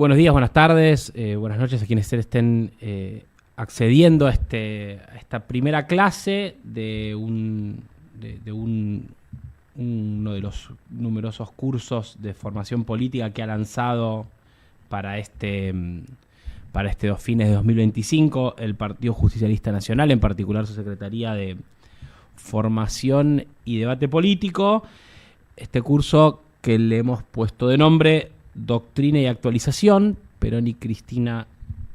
Buenos días, buenas tardes, buenas noches a quienes estén accediendo a esta primera clase de uno de los numerosos cursos de formación política que ha lanzado para este dos fines de 2025 el Partido Justicialista Nacional, en particular su Secretaría de Formación y Debate Político. Este curso que le hemos puesto de nombre Doctrina y Actualización, Perón y Cristina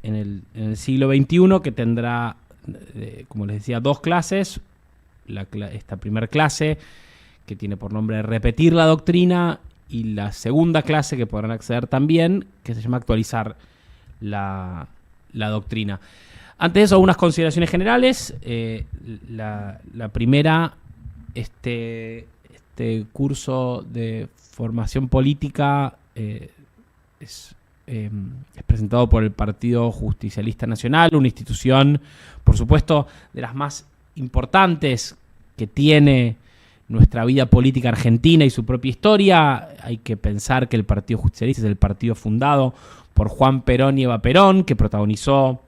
en el siglo XXI, que tendrá, como les decía, dos clases. Esta primera clase, que tiene por nombre Repetir la Doctrina, y la segunda clase, que podrán acceder también, que se llama Actualizar la Doctrina. Antes de eso, algunas consideraciones generales. La primera, este curso de formación política es presentado por el Partido Justicialista Nacional, una institución, por supuesto, de las más importantes que tiene nuestra vida política argentina y su propia historia. Hay que pensar que el Partido Justicialista es el partido fundado por Juan Perón y Eva Perón, que protagonizó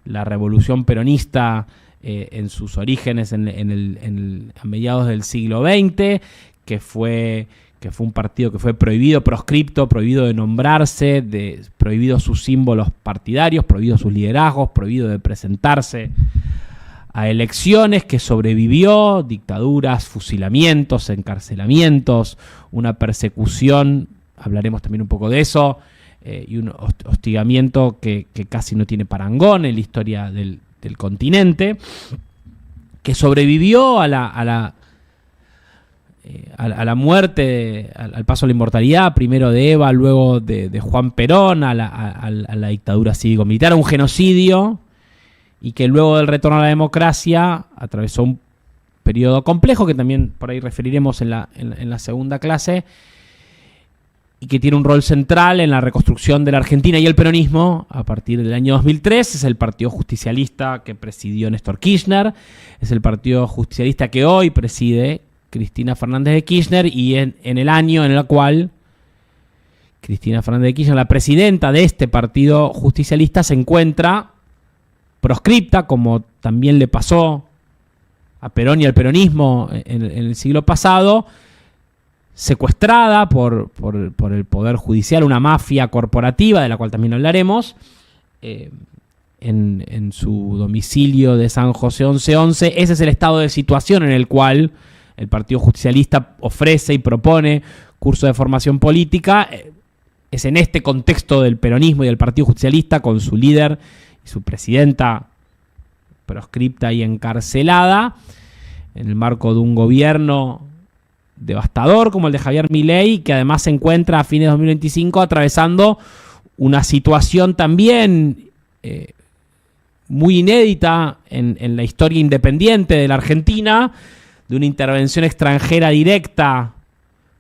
la revolución peronista en sus orígenes a mediados del siglo XX, que fue un partido que fue prohibido, proscripto, prohibido de nombrarse, prohibido sus símbolos partidarios, prohibido sus liderazgos, prohibido de presentarse a elecciones, que sobrevivió dictaduras, fusilamientos, encarcelamientos, una persecución, hablaremos también un poco de eso, y un hostigamiento que casi no tiene parangón en la historia del continente, que sobrevivió a la muerte, al paso a la inmortalidad, primero de Eva, luego de Juan Perón, a la dictadura cívico-militar, a un genocidio, y que luego del retorno a la democracia atravesó un periodo complejo, que también por ahí referiremos en la segunda clase, y que tiene un rol central en la reconstrucción de la Argentina y el peronismo a partir del año 2003. Es el Partido Justicialista que presidió Néstor Kirchner, es el Partido Justicialista que hoy preside Cristina Fernández de Kirchner, y en el año en el cual Cristina Fernández de Kirchner, la presidenta de este Partido Justicialista, se encuentra proscripta, como también le pasó a Perón y al peronismo en el siglo pasado, secuestrada por el Poder Judicial, una mafia corporativa de la cual también hablaremos, en su domicilio de San José 1111. Ese es el estado de situación en el cual el Partido Justicialista ofrece y propone curso de formación política. Es en este contexto del peronismo y del Partido Justicialista, con su líder y su presidenta proscripta y encarcelada, en el marco de un gobierno devastador como el de Javier Milei, que además se encuentra a fines de 2025 atravesando una situación también muy inédita en la historia independiente de la Argentina, de una intervención extranjera directa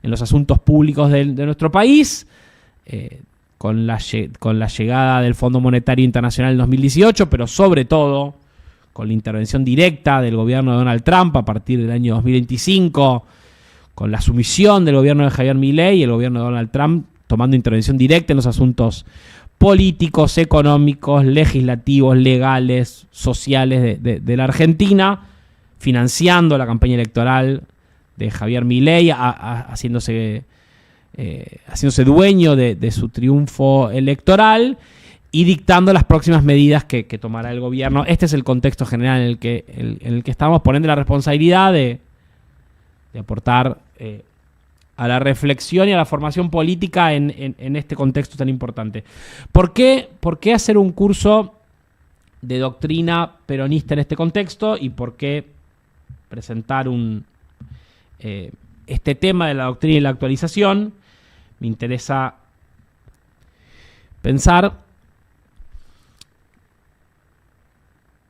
en los asuntos públicos de nuestro país, con la llegada del Fondo Monetario Internacional en 2018, pero sobre todo con la intervención directa del gobierno de Donald Trump a partir del año 2025, con la sumisión del gobierno de Javier Milei y el gobierno de Donald Trump tomando intervención directa en los asuntos políticos, económicos, legislativos, legales, sociales de la Argentina, financiando la campaña electoral de Javier Milei, haciéndose dueño de su triunfo electoral y dictando las próximas medidas que tomará el gobierno. Este es el contexto general en el que estamos, poniendo la responsabilidad de aportar a la reflexión y a la formación política en este contexto tan importante. ¿Por qué hacer un curso de doctrina peronista en este contexto, y por qué presentar este tema de la doctrina y la actualización? Me interesa pensar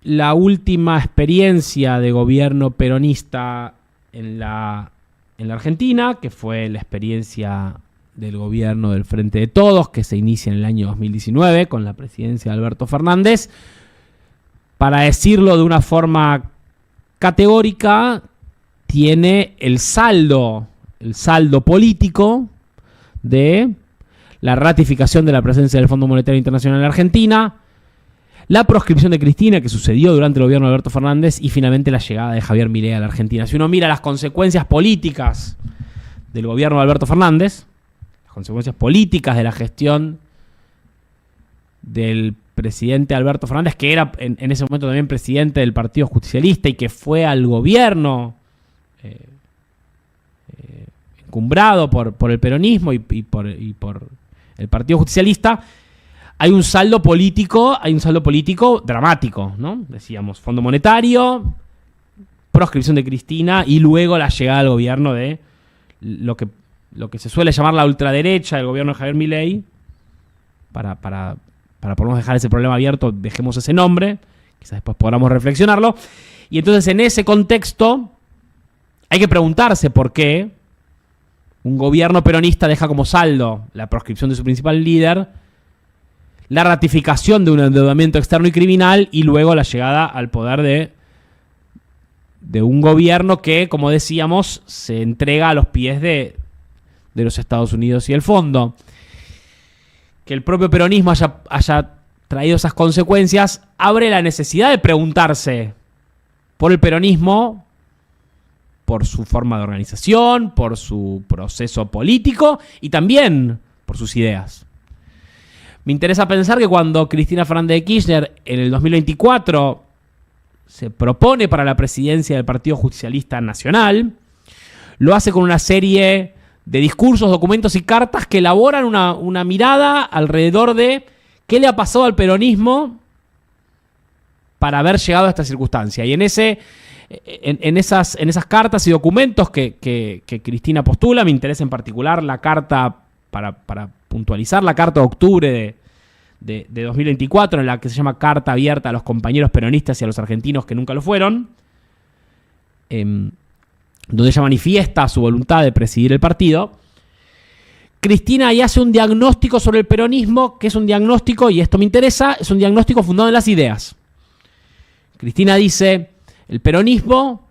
la última experiencia de gobierno peronista en la Argentina, que fue la experiencia del gobierno del Frente de Todos, que se inicia en el año 2019 con la presidencia de Alberto Fernández. Para decirlo de una forma categórica, tiene el saldo político de la ratificación de la presencia del Fondo Monetario Internacional en Argentina, la proscripción de Cristina, que sucedió durante el gobierno de Alberto Fernández, y finalmente la llegada de Javier Milei a la Argentina. Si uno mira las consecuencias políticas del gobierno de Alberto Fernández, las consecuencias políticas de la gestión del presidente Alberto Fernández, que era en ese momento también presidente del Partido Justicialista y que fue al gobierno encumbrado por el peronismo y por el Partido Justicialista, hay un saldo político dramático, ¿no? Decíamos, Fondo Monetario, proscripción de Cristina y luego la llegada al gobierno de lo que se suele llamar la ultraderecha, el gobierno de Javier Milei. Para por lo menos dejar ese problema abierto, dejemos ese nombre, quizás después podamos reflexionarlo. Y entonces en ese contexto hay que preguntarse por qué un gobierno peronista deja como saldo la proscripción de su principal líder, la ratificación de un endeudamiento externo y criminal y luego la llegada al poder de un gobierno que, como decíamos, se entrega a los pies de los Estados Unidos y el fondo. Que el propio peronismo haya traído esas consecuencias abre la necesidad de preguntarse por el peronismo, por su forma de organización, por su proceso político y también por sus ideas. Me interesa pensar que cuando Cristina Fernández de Kirchner en el 2024 se propone para la presidencia del Partido Justicialista Nacional, lo hace con una serie de discursos, documentos y cartas que elaboran una mirada alrededor de qué le ha pasado al peronismo para haber llegado a esta circunstancia. Y en esas cartas y documentos que Cristina postula, me interesa en particular la carta, para puntualizar, la carta de octubre de 2024, en la que se llama Carta Abierta a los compañeros peronistas y a los argentinos que nunca lo fueron, donde ella manifiesta su voluntad de presidir el partido. Cristina ahí hace un diagnóstico sobre el peronismo, que es un diagnóstico, y esto me interesa, es un diagnóstico fundado en las ideas. Cristina dice, el peronismo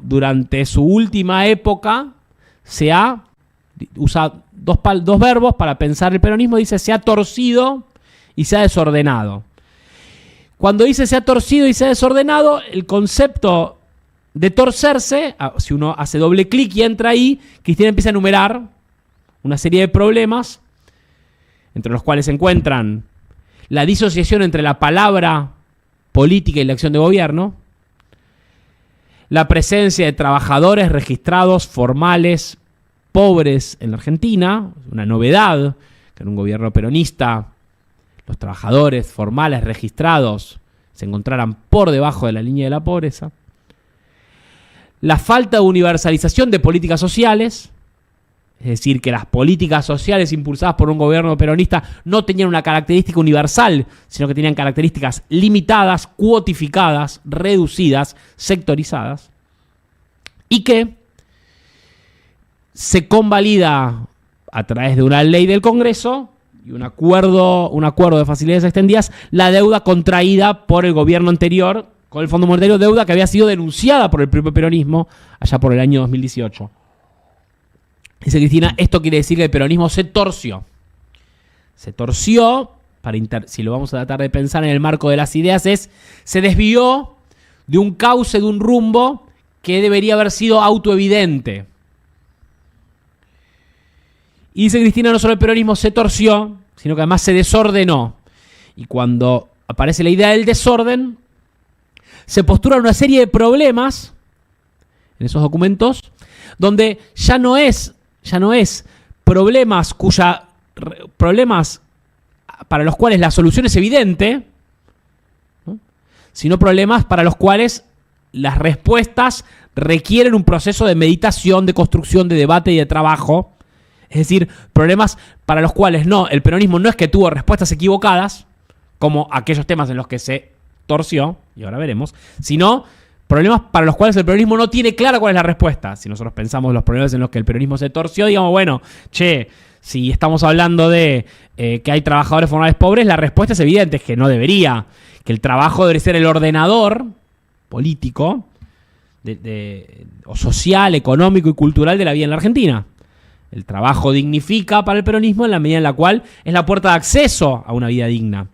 durante su última época usa dos verbos para pensar el peronismo, dice se ha torcido y se ha desordenado. Cuando dice se ha torcido y se ha desordenado, el concepto de torcerse, si uno hace doble clic y entra ahí, Cristina empieza a enumerar una serie de problemas, entre los cuales se encuentran la disociación entre la palabra política y la acción de gobierno, la presencia de trabajadores registrados, formales, pobres en la Argentina, una novedad, que en un gobierno peronista los trabajadores formales registrados se encontraran por debajo de la línea de la pobreza, la falta de universalización de políticas sociales, es decir, que las políticas sociales impulsadas por un gobierno peronista no tenían una característica universal, sino que tenían características limitadas, cuotificadas, reducidas, sectorizadas, y que se convalida a través de una ley del Congreso y un acuerdo de facilidades extendidas, la deuda contraída por el gobierno anterior con el Fondo Monetario, deuda que había sido denunciada por el propio peronismo allá por el año 2018. Dice Cristina, esto quiere decir que el peronismo se torció. Se torció, si lo vamos a tratar de pensar en el marco de las ideas, se desvió de un cauce, de un rumbo que debería haber sido autoevidente. Y dice Cristina, no solo el peronismo se torció, sino que además se desordenó. Y cuando aparece la idea del desorden, se postulan una serie de problemas en esos documentos, donde ya no es problemas para los cuales la solución es evidente, ¿no?, sino problemas para los cuales las respuestas requieren un proceso de meditación, de construcción, de debate y de trabajo. Es decir, problemas para los cuales el peronismo no es que tuvo respuestas equivocadas, como aquellos temas en los que se torció, y ahora veremos, sino problemas para los cuales el peronismo no tiene clara cuál es la respuesta. Si nosotros pensamos los problemas en los que el peronismo se torció, digamos, bueno, si estamos hablando de que hay trabajadores formales pobres, la respuesta es evidente, es que no debería, que el trabajo debe ser el ordenador político o social, económico y cultural de la vida en la Argentina. El trabajo dignifica para el peronismo en la medida en la cual es la puerta de acceso a una vida digna.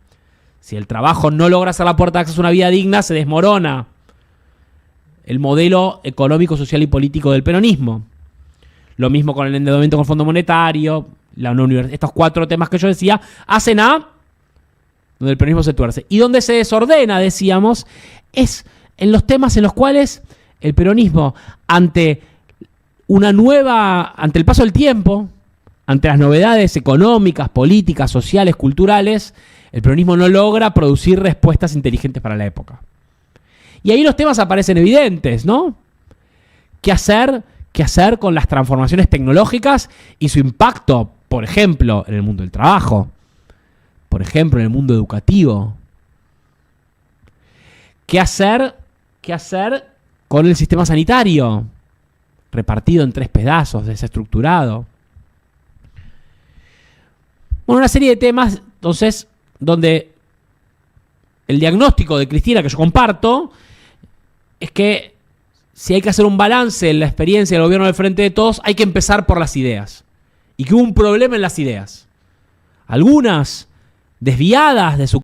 Si el trabajo no logra ser la puerta de acceso a una vida digna, se desmorona el modelo económico, social y político del peronismo. Lo mismo con el endeudamiento con el Fondo Monetario, estos 4 temas que yo decía, hacen a donde el peronismo se tuerce. Y donde se desordena, decíamos, es en los temas en los cuales el peronismo, ante el paso del tiempo, ante las novedades económicas, políticas, sociales, culturales, el peronismo no logra producir respuestas inteligentes para la época. Y ahí los temas aparecen evidentes, ¿no? ¿Qué hacer con las transformaciones tecnológicas y su impacto, por ejemplo, en el mundo del trabajo? Por ejemplo, en el mundo educativo. ¿Qué hacer con el sistema sanitario? Repartido en 3 pedazos, desestructurado. Bueno, una serie de temas, entonces, donde el diagnóstico de Cristina, que yo comparto, es que si hay que hacer un balance en la experiencia del gobierno del Frente de Todos, hay que empezar por las ideas. Y que hubo un problema en las ideas. Algunas desviadas de su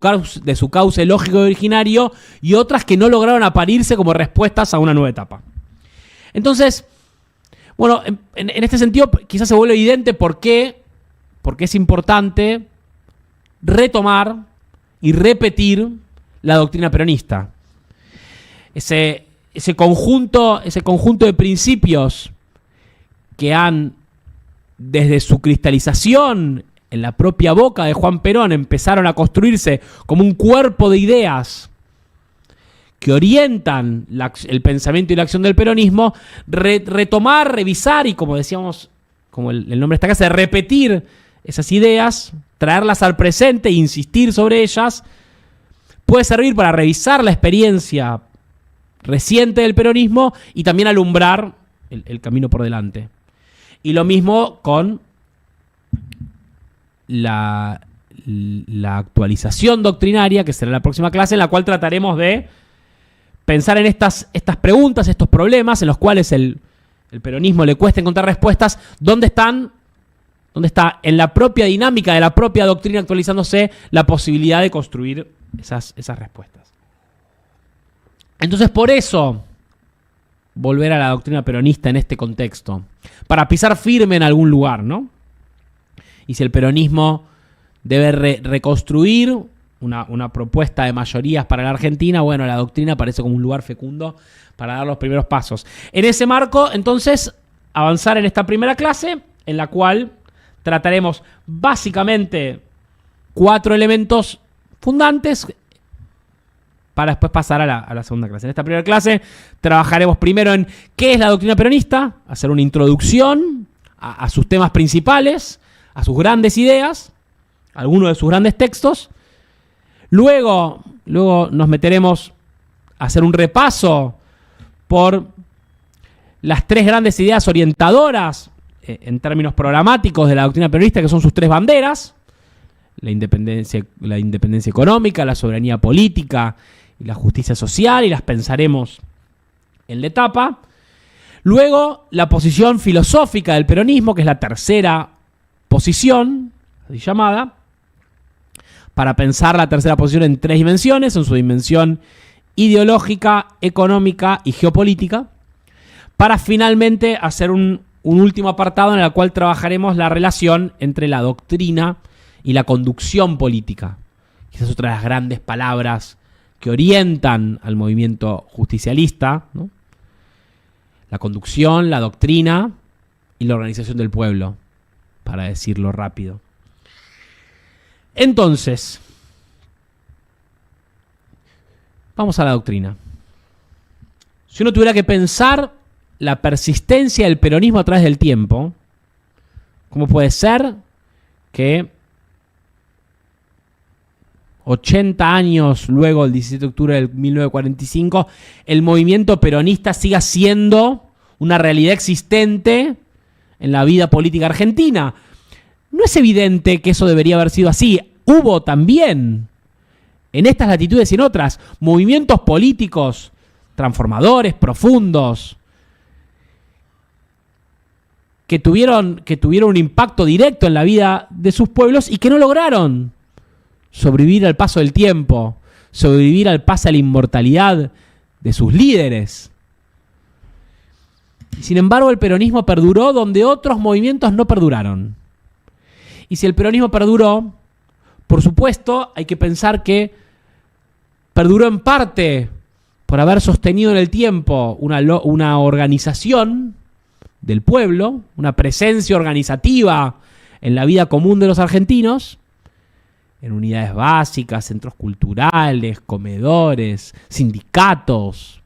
cauce lógico y originario, y otras que no lograron aparirse como respuestas a una nueva etapa. Entonces, bueno, en este sentido quizás se vuelve evidente porque es importante retomar y repetir la doctrina peronista. Ese conjunto de principios que han, desde su cristalización en la propia boca de Juan Perón, empezaron a construirse como un cuerpo de ideas que orientan el pensamiento y la acción del peronismo, retomar, revisar y, como decíamos, como el nombre de esta casa, repetir esas ideas, traerlas al presente e insistir sobre ellas, puede servir para revisar la experiencia reciente del peronismo y también alumbrar el camino por delante. Y lo mismo con la actualización doctrinaria, que será la próxima clase, en la cual trataremos de pensar en estas preguntas, estos problemas en los cuales el peronismo le cuesta encontrar respuestas. ¿Dónde está en la propia dinámica de la propia doctrina actualizándose la posibilidad de construir esas respuestas? Entonces, por eso, volver a la doctrina peronista en este contexto, para pisar firme en algún lugar, ¿no? Y si el peronismo debe reconstruir una propuesta de mayorías para la Argentina, bueno, la doctrina parece como un lugar fecundo para dar los primeros pasos. En ese marco, entonces, avanzar en esta primera clase, en la cual trataremos básicamente 4 elementos fundantes para después pasar a la segunda clase. En esta primera clase trabajaremos primero en qué es la doctrina peronista, hacer una introducción a sus temas principales, a sus grandes ideas, algunos de sus grandes textos. Luego nos meteremos a hacer un repaso por las 3 grandes ideas orientadoras en términos programáticos de la doctrina peronista, que son sus 3 banderas: la independencia económica, la soberanía política y la justicia social, y las pensaremos en la etapa. Luego, la posición filosófica del peronismo, que es la tercera posición, así llamada, para pensar la tercera posición en 3 dimensiones, en su dimensión ideológica, económica y geopolítica, para finalmente hacer un último apartado en el cual trabajaremos la relación entre la doctrina y la conducción política. Esa es otra de las grandes palabras que orientan al movimiento justicialista, ¿no? La conducción, la doctrina y la organización del pueblo, para decirlo rápido. Entonces, vamos a la doctrina. Si uno tuviera que pensar la persistencia del peronismo a través del tiempo, ¿cómo puede ser que 80 años luego del 17 de octubre del 1945, el movimiento peronista siga siendo una realidad existente en la vida política argentina? No es evidente que eso debería haber sido así. Hubo también, en estas latitudes y en otras, movimientos políticos transformadores, profundos, que tuvieron un impacto directo en la vida de sus pueblos y que no lograron sobrevivir al paso del tiempo, sobrevivir al paso a la inmortalidad de sus líderes. Y sin embargo, el peronismo perduró donde otros movimientos no perduraron. Y si el peronismo perduró, por supuesto, hay que pensar que perduró en parte por haber sostenido en el tiempo una organización del pueblo, una presencia organizativa en la vida común de los argentinos, en unidades básicas, centros culturales, comedores, sindicatos,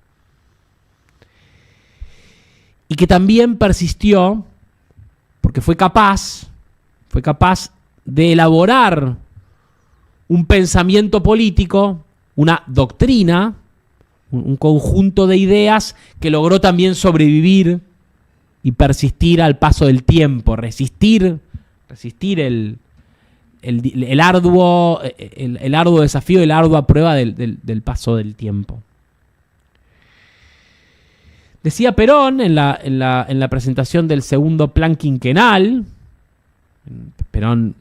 y que también persistió porque fue capaz de elaborar un pensamiento político, una doctrina, un conjunto de ideas que logró también sobrevivir y persistir al paso del tiempo, resistir el arduo desafío y la ardua prueba del paso del tiempo. Decía Perón en la presentación del segundo plan quinquenal, Perón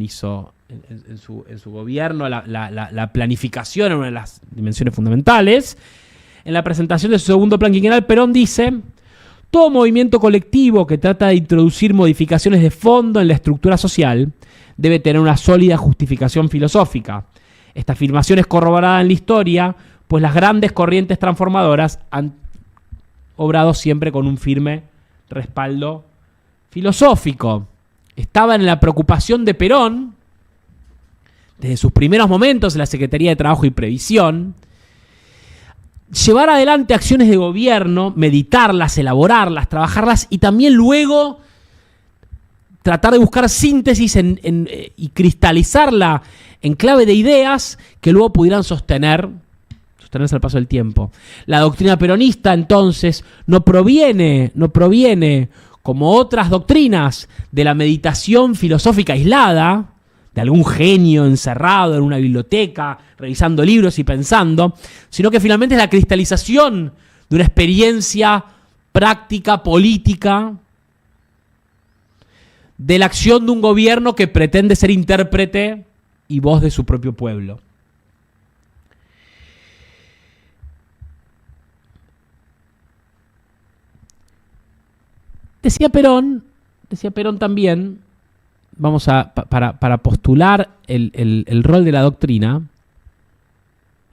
hizo en su gobierno la planificación en una de las dimensiones fundamentales. En la presentación de su segundo plan quinquenal, Perón dice: todo movimiento colectivo que trata de introducir modificaciones de fondo en la estructura social debe tener una sólida justificación filosófica. Esta afirmación es corroborada en la historia, pues las grandes corrientes transformadoras han obrado siempre con un firme respaldo filosófico. Estaba en la preocupación de Perón, desde sus primeros momentos en la Secretaría de Trabajo y Previsión, llevar adelante acciones de gobierno, meditarlas, elaborarlas, trabajarlas y también luego tratar de buscar síntesis y cristalizarla en clave de ideas que luego pudieran sostenerse al paso del tiempo. La doctrina peronista, entonces, no proviene, como otras doctrinas, de la meditación filosófica aislada, de algún genio encerrado en una biblioteca, revisando libros y pensando, sino que finalmente es la cristalización de una experiencia práctica, política, de la acción de un gobierno que pretende ser intérprete y voz de su propio pueblo. Decía Perón también, para postular el rol de la doctrina,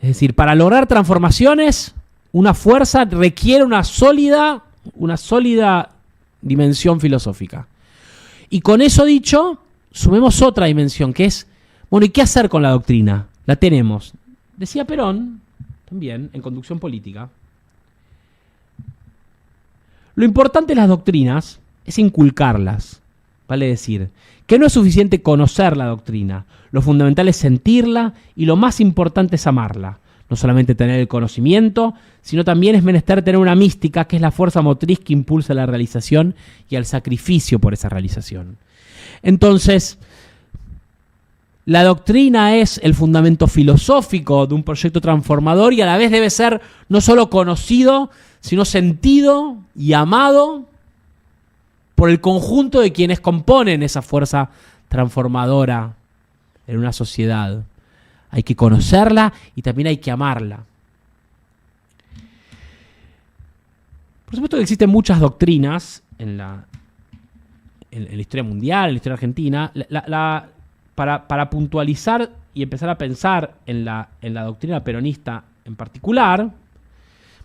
es decir, para lograr transformaciones, una fuerza requiere una sólida dimensión filosófica. Y con eso dicho, sumemos otra dimensión, que es, bueno, ¿y qué hacer con la doctrina? La tenemos. Decía Perón, también, en Conducción Política: lo importante de las doctrinas es inculcarlas, vale decir, que no es suficiente conocer la doctrina, lo fundamental es sentirla y lo más importante es amarla. No solamente tener el conocimiento, sino también es menester tener una mística, que es la fuerza motriz que impulsa la realización y el sacrificio por esa realización. Entonces, la doctrina es el fundamento filosófico de un proyecto transformador y a la vez debe ser no solo conocido, sino sentido y amado por el conjunto de quienes componen esa fuerza transformadora en una sociedad. Hay que conocerla y también hay que amarla. Por supuesto que existen muchas doctrinas en la historia mundial, en la historia argentina. Para puntualizar y empezar a pensar en la doctrina peronista en particular,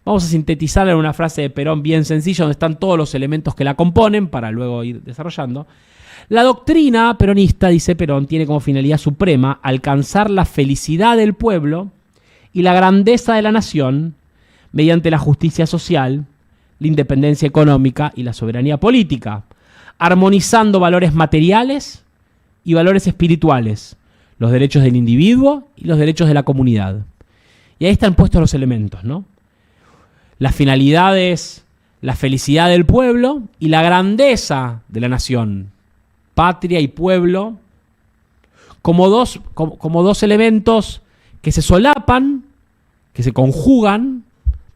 vamos a sintetizarla en una frase de Perón bien sencilla, donde están todos los elementos que la componen, para luego ir desarrollando. La doctrina peronista, dice Perón, tiene como finalidad suprema alcanzar la felicidad del pueblo y la grandeza de la nación mediante la justicia social, la independencia económica y la soberanía política, armonizando valores materiales y valores espirituales, los derechos del individuo y los derechos de la comunidad. Y ahí están puestos los elementos, ¿no? La finalidad es la felicidad del pueblo y la grandeza de la nación, patria y pueblo, como dos elementos que se solapan, que se conjugan,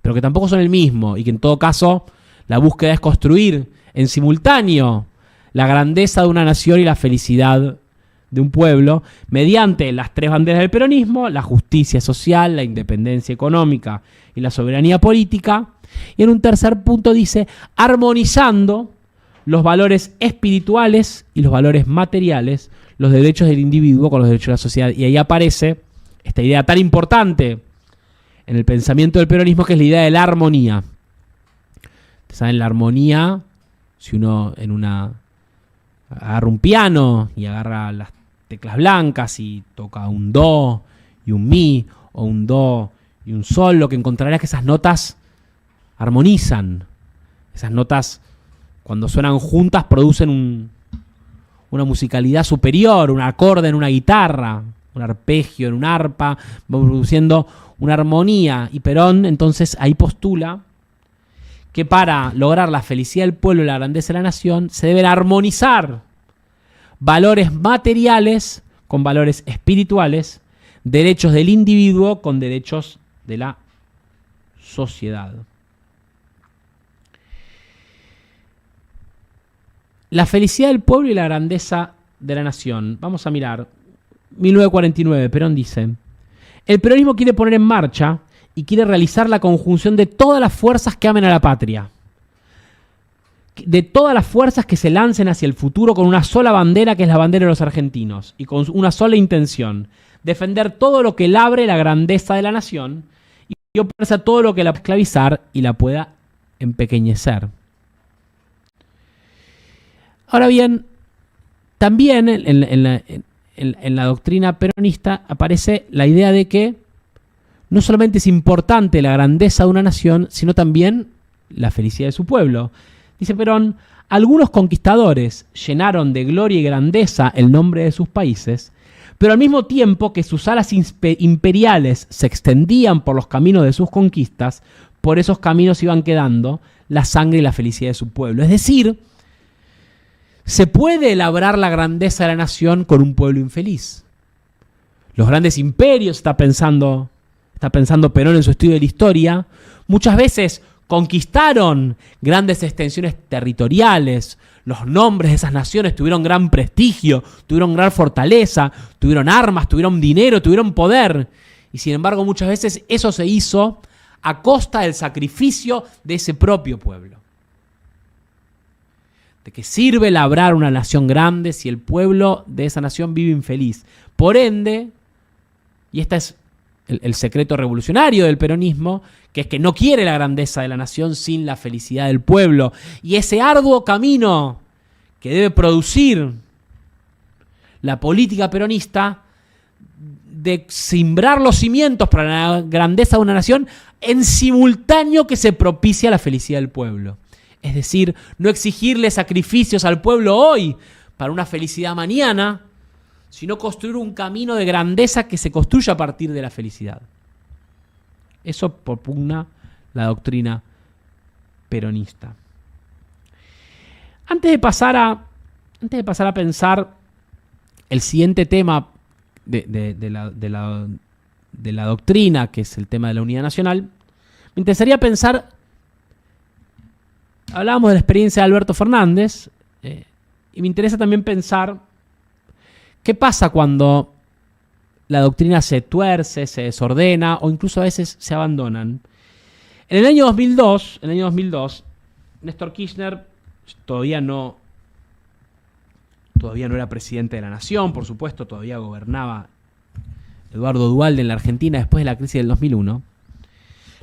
pero que tampoco son el mismo, y que en todo caso la búsqueda es construir en simultáneo la grandeza de una nación y la felicidad de un pueblo, mediante las tres banderas del peronismo: la justicia social, la independencia económica y la soberanía política. Y en un tercer punto dice, armonizando los valores espirituales y los valores materiales, los derechos del individuo con los derechos de la sociedad. Y ahí aparece esta idea tan importante en el pensamiento del peronismo, que es la idea de la armonía. ¿Saben? La armonía, si uno agarra un piano y agarra las teclas blancas y toca un do y un mi, o un do y un sol, lo que encontrarás es que esas notas armonizan. Esas notas, cuando suenan juntas, producen una musicalidad superior, un acorde en una guitarra, un arpegio en un arpa, va produciendo una armonía. Y Perón entonces ahí postula que para lograr la felicidad del pueblo y la grandeza de la nación se deben armonizar valores materiales con valores espirituales, derechos del individuo con derechos de la sociedad. La felicidad del pueblo y la grandeza de la nación. Vamos a mirar. 1949, Perón dice: el peronismo quiere poner en marcha y quiere realizar la conjunción de todas las fuerzas que amen a la patria. De todas las fuerzas que se lancen hacia el futuro con una sola bandera, que es la bandera de los argentinos, y con una sola intención: defender todo lo que labre la grandeza de la nación y oponerse a todo lo que la pueda esclavizar y la pueda empequeñecer. Ahora bien, también en la doctrina peronista aparece la idea de que no solamente es importante la grandeza de una nación, sino también la felicidad de su pueblo. Dice Perón: algunos conquistadores llenaron de gloria y grandeza el nombre de sus países, pero al mismo tiempo que sus alas imperiales se extendían por los caminos de sus conquistas, por esos caminos iban quedando la sangre y la felicidad de su pueblo. Es decir, se puede labrar la grandeza de la nación con un pueblo infeliz. Los grandes imperios, está pensando Perón en su estudio de la historia, muchas veces conquistaron grandes extensiones territoriales. Los nombres de esas naciones tuvieron gran prestigio, tuvieron gran fortaleza, tuvieron armas, tuvieron dinero, tuvieron poder. Y sin embargo, muchas veces eso se hizo a costa del sacrificio de ese propio pueblo. ¿De qué sirve labrar una nación grande si el pueblo de esa nación vive infeliz? Por ende, y este es el secreto revolucionario del peronismo, que es que no quiere la grandeza de la nación sin la felicidad del pueblo. Y ese arduo camino que debe producir la política peronista de simbrar los cimientos para la grandeza de una nación en simultáneo que se propicia la felicidad del pueblo. Es decir, no exigirle sacrificios al pueblo hoy para una felicidad mañana, sino construir un camino de grandeza que se construya a partir de la felicidad. Eso propugna la doctrina peronista. Antes de pasar a pensar el siguiente tema de la doctrina, que es el tema de la unidad nacional, me interesaría pensar. Hablábamos de la experiencia de Alberto Fernández y me interesa también pensar qué pasa cuando la doctrina se tuerce, se desordena o incluso a veces se abandonan. En el año 2002, Néstor Kirchner todavía no era presidente de la nación, por supuesto, todavía gobernaba Eduardo Duhalde en la Argentina después de la crisis del 2001.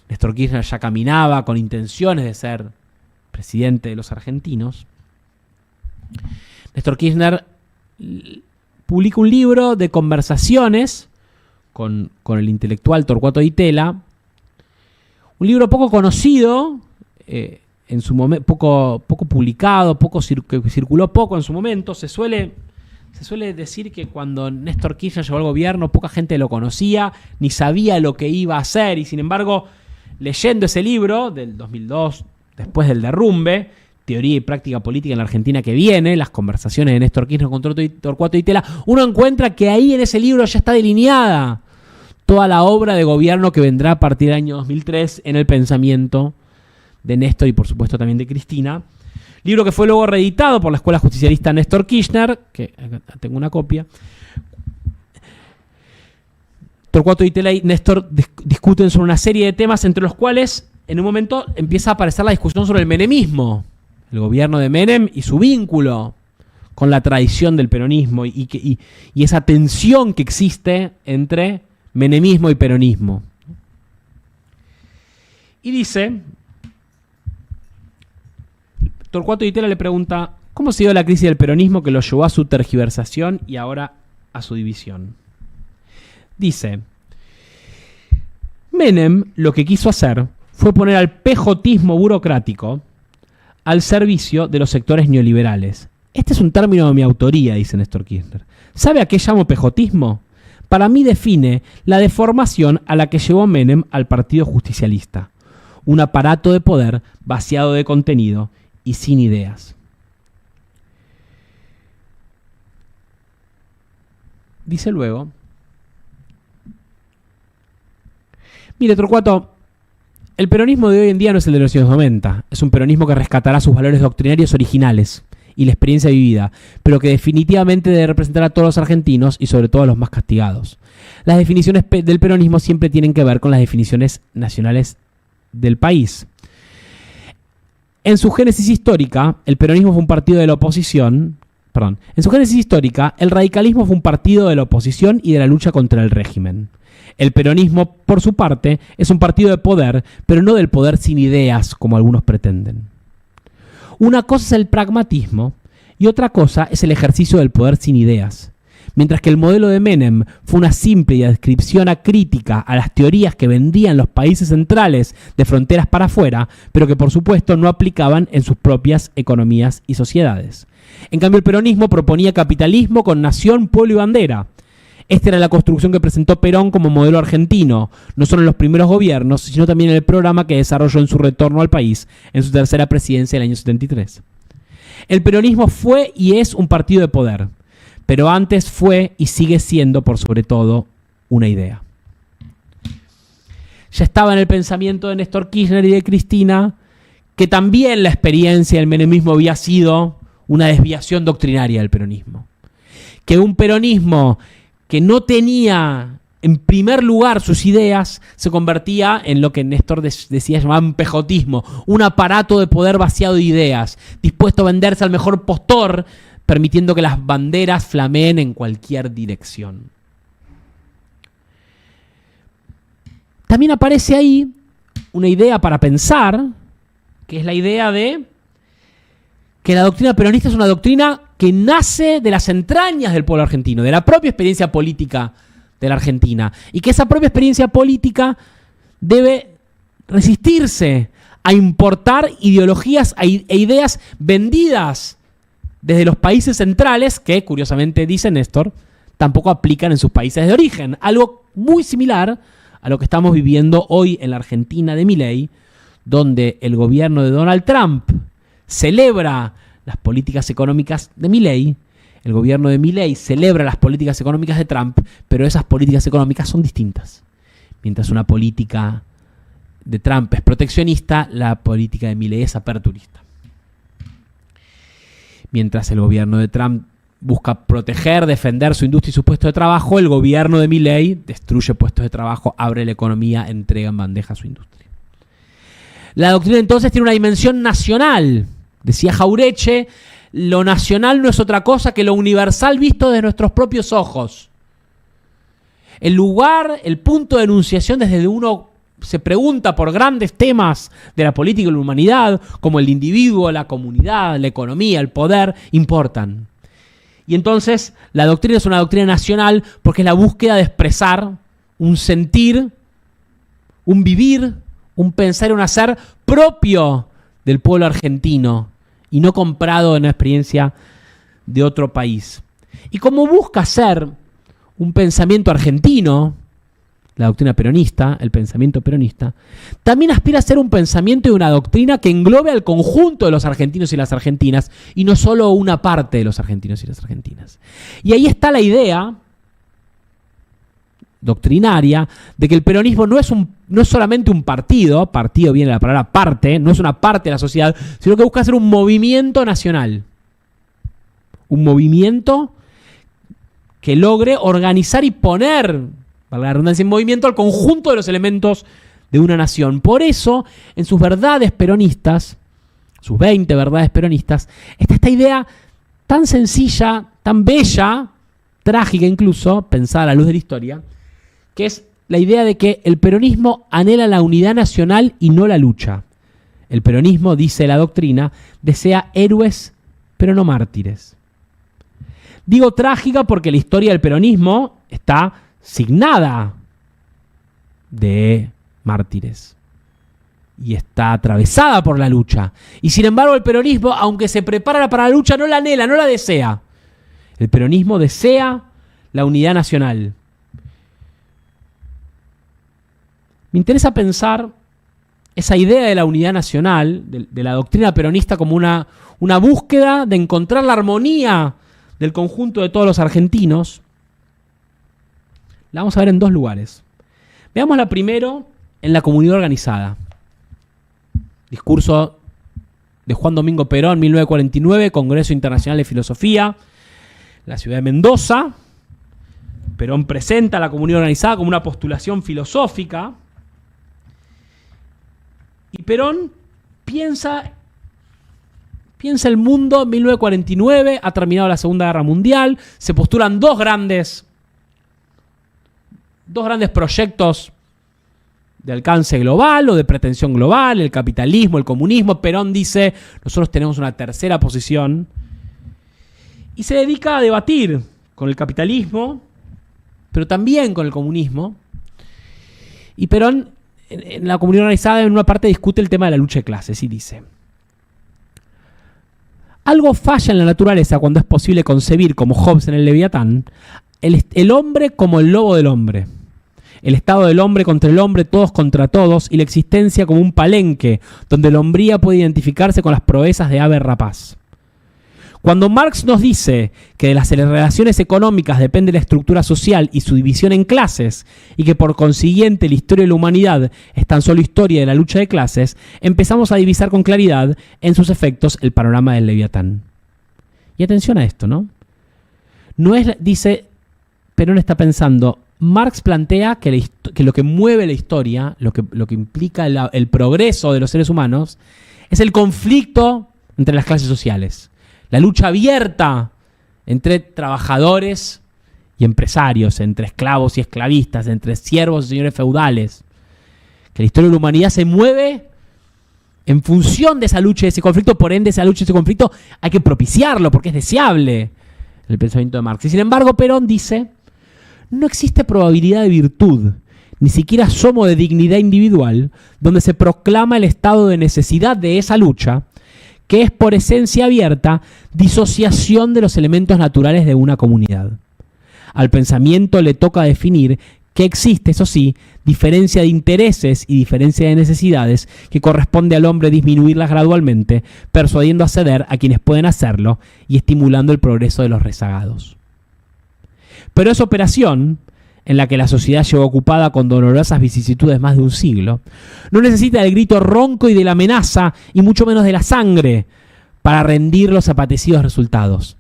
Néstor Kirchner ya caminaba con intenciones de ser presidente de los argentinos. Néstor Kirchner publica un libro de conversaciones con el intelectual Torcuato Di Tella, un libro poco conocido, en su momento, poco publicado, que circuló poco en su momento. Se suele decir que cuando Néstor Kirchner llegó al gobierno, poca gente lo conocía, ni sabía lo que iba a hacer, y sin embargo, leyendo ese libro del 2002, después del derrumbe, Teoría y Práctica Política en la Argentina que viene, las conversaciones de Néstor Kirchner con Torcuato Di Tella, uno encuentra que ahí en ese libro ya está delineada toda la obra de gobierno que vendrá a partir del año 2003 en el pensamiento de Néstor y por supuesto también de Cristina. Libro que fue luego reeditado por la Escuela Justicialista Néstor Kirchner, que tengo una copia. Torcuato Di Tella y Néstor discuten sobre una serie de temas, entre los cuales en un momento empieza a aparecer la discusión sobre el menemismo, el gobierno de Menem y su vínculo con la tradición del peronismo y esa tensión que existe entre menemismo y peronismo. Y dice, Torcuato Di Tella le pregunta, ¿cómo se dio la crisis del peronismo que lo llevó a su tergiversación y ahora a su división? Dice, Menem lo que quiso hacer fue poner al pejotismo burocrático al servicio de los sectores neoliberales. Este es un término de mi autoría, dice Néstor Kirchner. ¿Sabe a qué llamo pejotismo? Para mí define la deformación a la que llevó Menem al Partido Justicialista. Un aparato de poder vaciado de contenido y sin ideas. Dice luego, mire, Torcuato, el peronismo de hoy en día no es el de los años 90. Es un peronismo que rescatará sus valores doctrinarios originales y la experiencia vivida, pero que definitivamente debe representar a todos los argentinos y sobre todo a los más castigados. Las definiciones del peronismo siempre tienen que ver con las definiciones nacionales del país. En su génesis histórica, el peronismo fue un partido de la oposición. En su génesis histórica, el radicalismo fue un partido de la oposición y de la lucha contra el régimen. El peronismo, por su parte, es un partido de poder, pero no del poder sin ideas, como algunos pretenden. Una cosa es el pragmatismo y otra cosa es el ejercicio del poder sin ideas. Mientras que el modelo de Menem fue una simple descripción acrítica a las teorías que vendían los países centrales de fronteras para afuera, pero que por supuesto no aplicaban en sus propias economías y sociedades. En cambio, el peronismo proponía capitalismo con nación, pueblo y bandera. Esta era la construcción que presentó Perón como modelo argentino, no solo en los primeros gobiernos, sino también en el programa que desarrolló en su retorno al país, en su tercera presidencia del año 73. El peronismo fue y es un partido de poder, pero antes fue y sigue siendo, por sobre todo, una idea. Ya estaba en el pensamiento de Néstor Kirchner y de Cristina que también la experiencia del menemismo había sido una desviación doctrinaria del peronismo. Que un peronismo que no tenía en primer lugar sus ideas se convertía en lo que Néstor decía llamar un pejotismo, un aparato de poder vaciado de ideas, dispuesto a venderse al mejor postor, permitiendo que las banderas flameen en cualquier dirección. También aparece ahí una idea para pensar, que es la idea de que la doctrina peronista es una doctrina que nace de las entrañas del pueblo argentino, de la propia experiencia política de la Argentina, y que esa propia experiencia política debe resistirse a importar ideologías e ideas vendidas desde los países centrales, que curiosamente, dice Néstor, tampoco aplican en sus países de origen. Algo muy similar a lo que estamos viviendo hoy en la Argentina de Milei, donde el gobierno de Donald Trump celebra las políticas económicas de Milei, el gobierno de Milei celebra las políticas económicas de Trump, pero esas políticas económicas son distintas. Mientras una política de Trump es proteccionista, la política de Milei es aperturista. Mientras el gobierno de Trump busca proteger, defender su industria y sus puestos de trabajo, el gobierno de Milei destruye puestos de trabajo, abre la economía, entrega en bandeja a su industria. La doctrina entonces tiene una dimensión nacional. Decía Jauretche, lo nacional no es otra cosa que lo universal visto desde nuestros propios ojos. El lugar, el punto de enunciación desde donde uno se pregunta por grandes temas de la política y la humanidad, como el individuo, la comunidad, la economía, el poder, importan. Y entonces la doctrina es una doctrina nacional porque es la búsqueda de expresar un sentir, un vivir, un pensar y un hacer propio del pueblo argentino y no comprado en la experiencia de otro país. Y como busca ser un pensamiento argentino, la doctrina peronista, el pensamiento peronista, también aspira a ser un pensamiento y una doctrina que englobe al conjunto de los argentinos y las argentinas y no solo una parte de los argentinos y las argentinas. Y ahí está la idea doctrinaria de que el peronismo no es solamente un partido viene de la palabra parte, no es una parte de la sociedad, sino que busca ser un movimiento nacional. Un movimiento que logre organizar y poner, valga la redundancia, en movimiento al conjunto de los elementos de una nación. Por eso, en sus verdades peronistas, sus 20 verdades peronistas, está esta idea tan sencilla, tan bella, trágica incluso, pensada a la luz de la historia, que es la idea de que el peronismo anhela la unidad nacional y no la lucha. El peronismo, dice la doctrina, desea héroes, pero no mártires. Digo trágica porque la historia del peronismo está signada de mártires y está atravesada por la lucha. Y sin embargo el peronismo, aunque se prepara para la lucha, no la anhela, no la desea. El peronismo desea la unidad nacional. Me interesa pensar esa idea de la unidad nacional, de la doctrina peronista, como una búsqueda de encontrar la armonía del conjunto de todos los argentinos. La vamos a ver en dos lugares. Veámosla primero en la comunidad organizada. Discurso de Juan Domingo Perón, 1949, Congreso Internacional de Filosofía, la ciudad de Mendoza. Perón presenta a la comunidad organizada como una postulación filosófica. Y Perón piensa el mundo en 1949, ha terminado la Segunda Guerra Mundial, se postulan dos grandes proyectos de alcance global o de pretensión global, el capitalismo, el comunismo. Perón dice, nosotros tenemos una tercera posición, y se dedica a debatir con el capitalismo, pero también con el comunismo. Y Perón, en la comunidad organizada, en una parte discute el tema de la lucha de clases y dice: algo falla en la naturaleza cuando es posible concebir, como Hobbes en el Leviatán, el hombre como el lobo del hombre, el estado del hombre contra el hombre, todos contra todos, y la existencia como un palenque donde la hombría puede identificarse con las proezas de ave rapaz. Cuando Marx nos dice que de las relaciones económicas depende la estructura social y su división en clases, y que por consiguiente la historia de la humanidad es tan solo historia de la lucha de clases, empezamos a divisar con claridad en sus efectos el panorama del Leviatán. Y atención a esto, ¿no? No es, dice, Perón está pensando, Marx plantea que lo que mueve la historia, lo que implica el progreso de los seres humanos, es el conflicto entre las clases sociales. La lucha abierta entre trabajadores y empresarios, entre esclavos y esclavistas, entre siervos y señores feudales. Que la historia de la humanidad se mueve en función de esa lucha y de ese conflicto, por ende esa lucha y ese conflicto hay que propiciarlo porque es deseable, el pensamiento de Marx. Y sin embargo Perón dice, no existe probabilidad de virtud, ni siquiera asomo de dignidad individual, donde se proclama el estado de necesidad de esa lucha, que es por esencia abierta disociación de los elementos naturales de una comunidad. Al pensamiento le toca definir que existe, eso sí, diferencia de intereses y diferencia de necesidades que corresponde al hombre disminuirlas gradualmente, persuadiendo a ceder a quienes pueden hacerlo y estimulando el progreso de los rezagados. Pero esa operación, en la que la sociedad lleva ocupada con dolorosas vicisitudes más de un siglo, no necesita del grito ronco y de la amenaza, y mucho menos de la sangre, para rendir los apetecidos resultados.